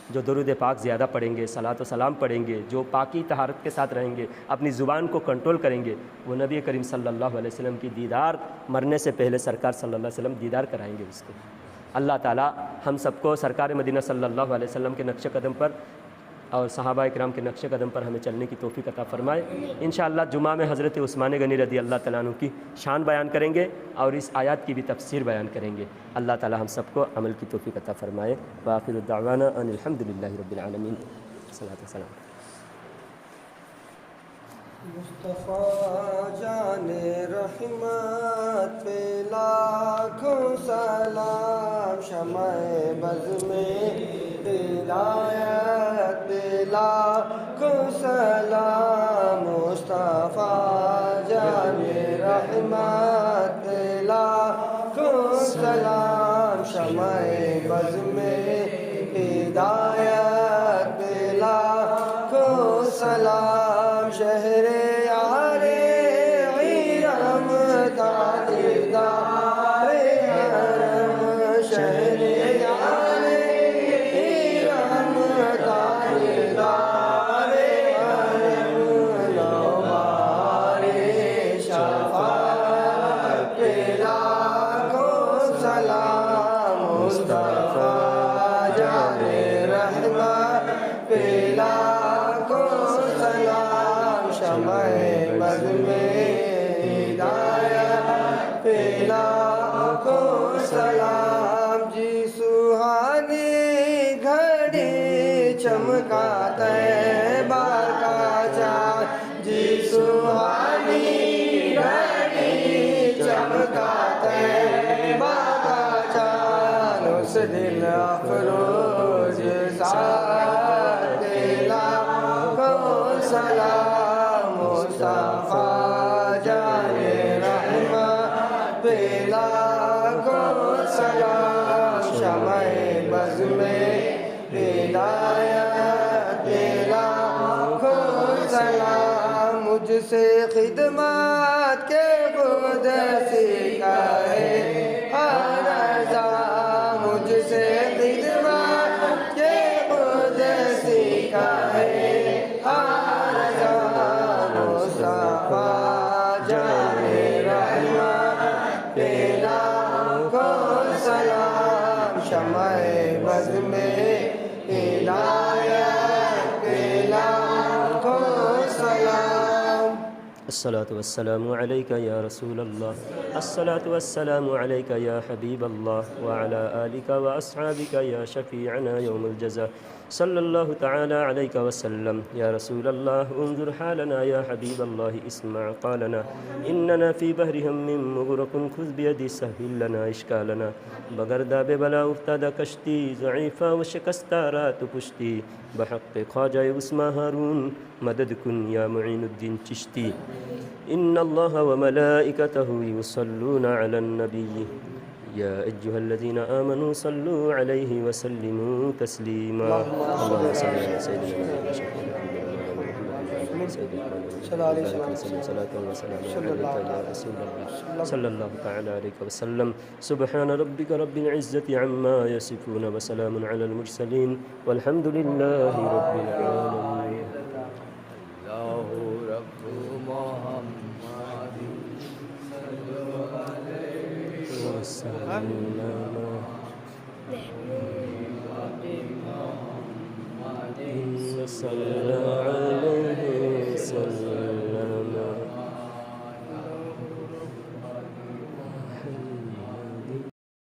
A: جو درود پاک زیادہ پڑھیں گے، صلاۃ و سلام پڑھیں گے، جو پاکی طہارت کے ساتھ رہیں گے، اپنی زبان کو کنٹرول کریں گے، وہ نبی کریم صلی اللہ علیہ وسلم کی دیدار مرنے سے پہلے سرکار صلی اللہ علیہ وسلم دیدار کرائیں گے اس کو. اللہ تعالیٰ ہم سب کو سرکار مدینہ صلی اللہ علیہ وسلم کے نقش قدم پر اور صحابہ اکرام کے نقش قدم پر ہمیں چلنے کی توفیق عطا فرمائے. انشاءاللہ جمعہ میں حضرت عثمان غنی رضی اللہ تعالیٰ عنہ کی شان بیان کریں گے اور اس آیات کی بھی تفسیر بیان کریں گے. اللہ تعالیٰ ہم سب کو عمل کی توفیق عطا فرمائے. وآخر دعوانا ان الحمدللہ رب العالمین. صلاۃ و سلام.
B: مصطفیٰ جان رحمت پہ لاکھوں سلام، شمع بز میں ہدایت پہ لاکھوں سلام. مصطفیٰ جان رحمت پہ لاکھوں سلام، شمع بز میں ہدایت پہ لاکھوں سلام. شہر یار عیرم دادردار حرم، لاکھوں سلام جی سہانی گھڑی چمکا طیبہ کا چاند جی سہانی گھڑی چمکا طیبہ کا چاند اس دن افروز ساتھ لاکھوں سلام مصطفیٰ جان رحمت پہ لاکھوں سلام شمع بز میں ہدایت پہ لاکھوں سلام مجھ سے خدمت کے خود سکھائے ہر رضا مجھ سے خدمت کے خود سکھائے ہر رضا مصطفیٰ جان رحمت پہ لاکھوں سلام شمع بز میں ہدایت پہ لاکھوں سلام
A: الصلاة والسلام عليك يا رسول الله الصلاة والسلام عليك يا حبيب الله وعلى آلك وأصحابك يا شفيعنا يوم الجزاء صلى الله تعالى عليك وسلم يا رسول الله انظر حالنا يا حبيب الله اسمع قالنا إننا في بحر هم مغرق خذ بيدي سهل لنا إشكالنا بغردا ببلا افتاد کشتی ضعیفہ و شکستارات پشتی بحق خواجہ عثمان ہارون مدد کن یا معین الدین چشتی ان اللہ وملائکتہ یصلون علی النبی یا ایہا الذین آمنوا صلوا علیہ وسلموا تسلیما اللہم صل علی سیدنا صلی اللہ تعالی علیہ وسلم سبحان ربک رب العزة عما یصفون وسلام علی المرسلین والحمد للہ رب العالمین
B: اللہ رب محمد
A: صلی اللہ علیہ وسلم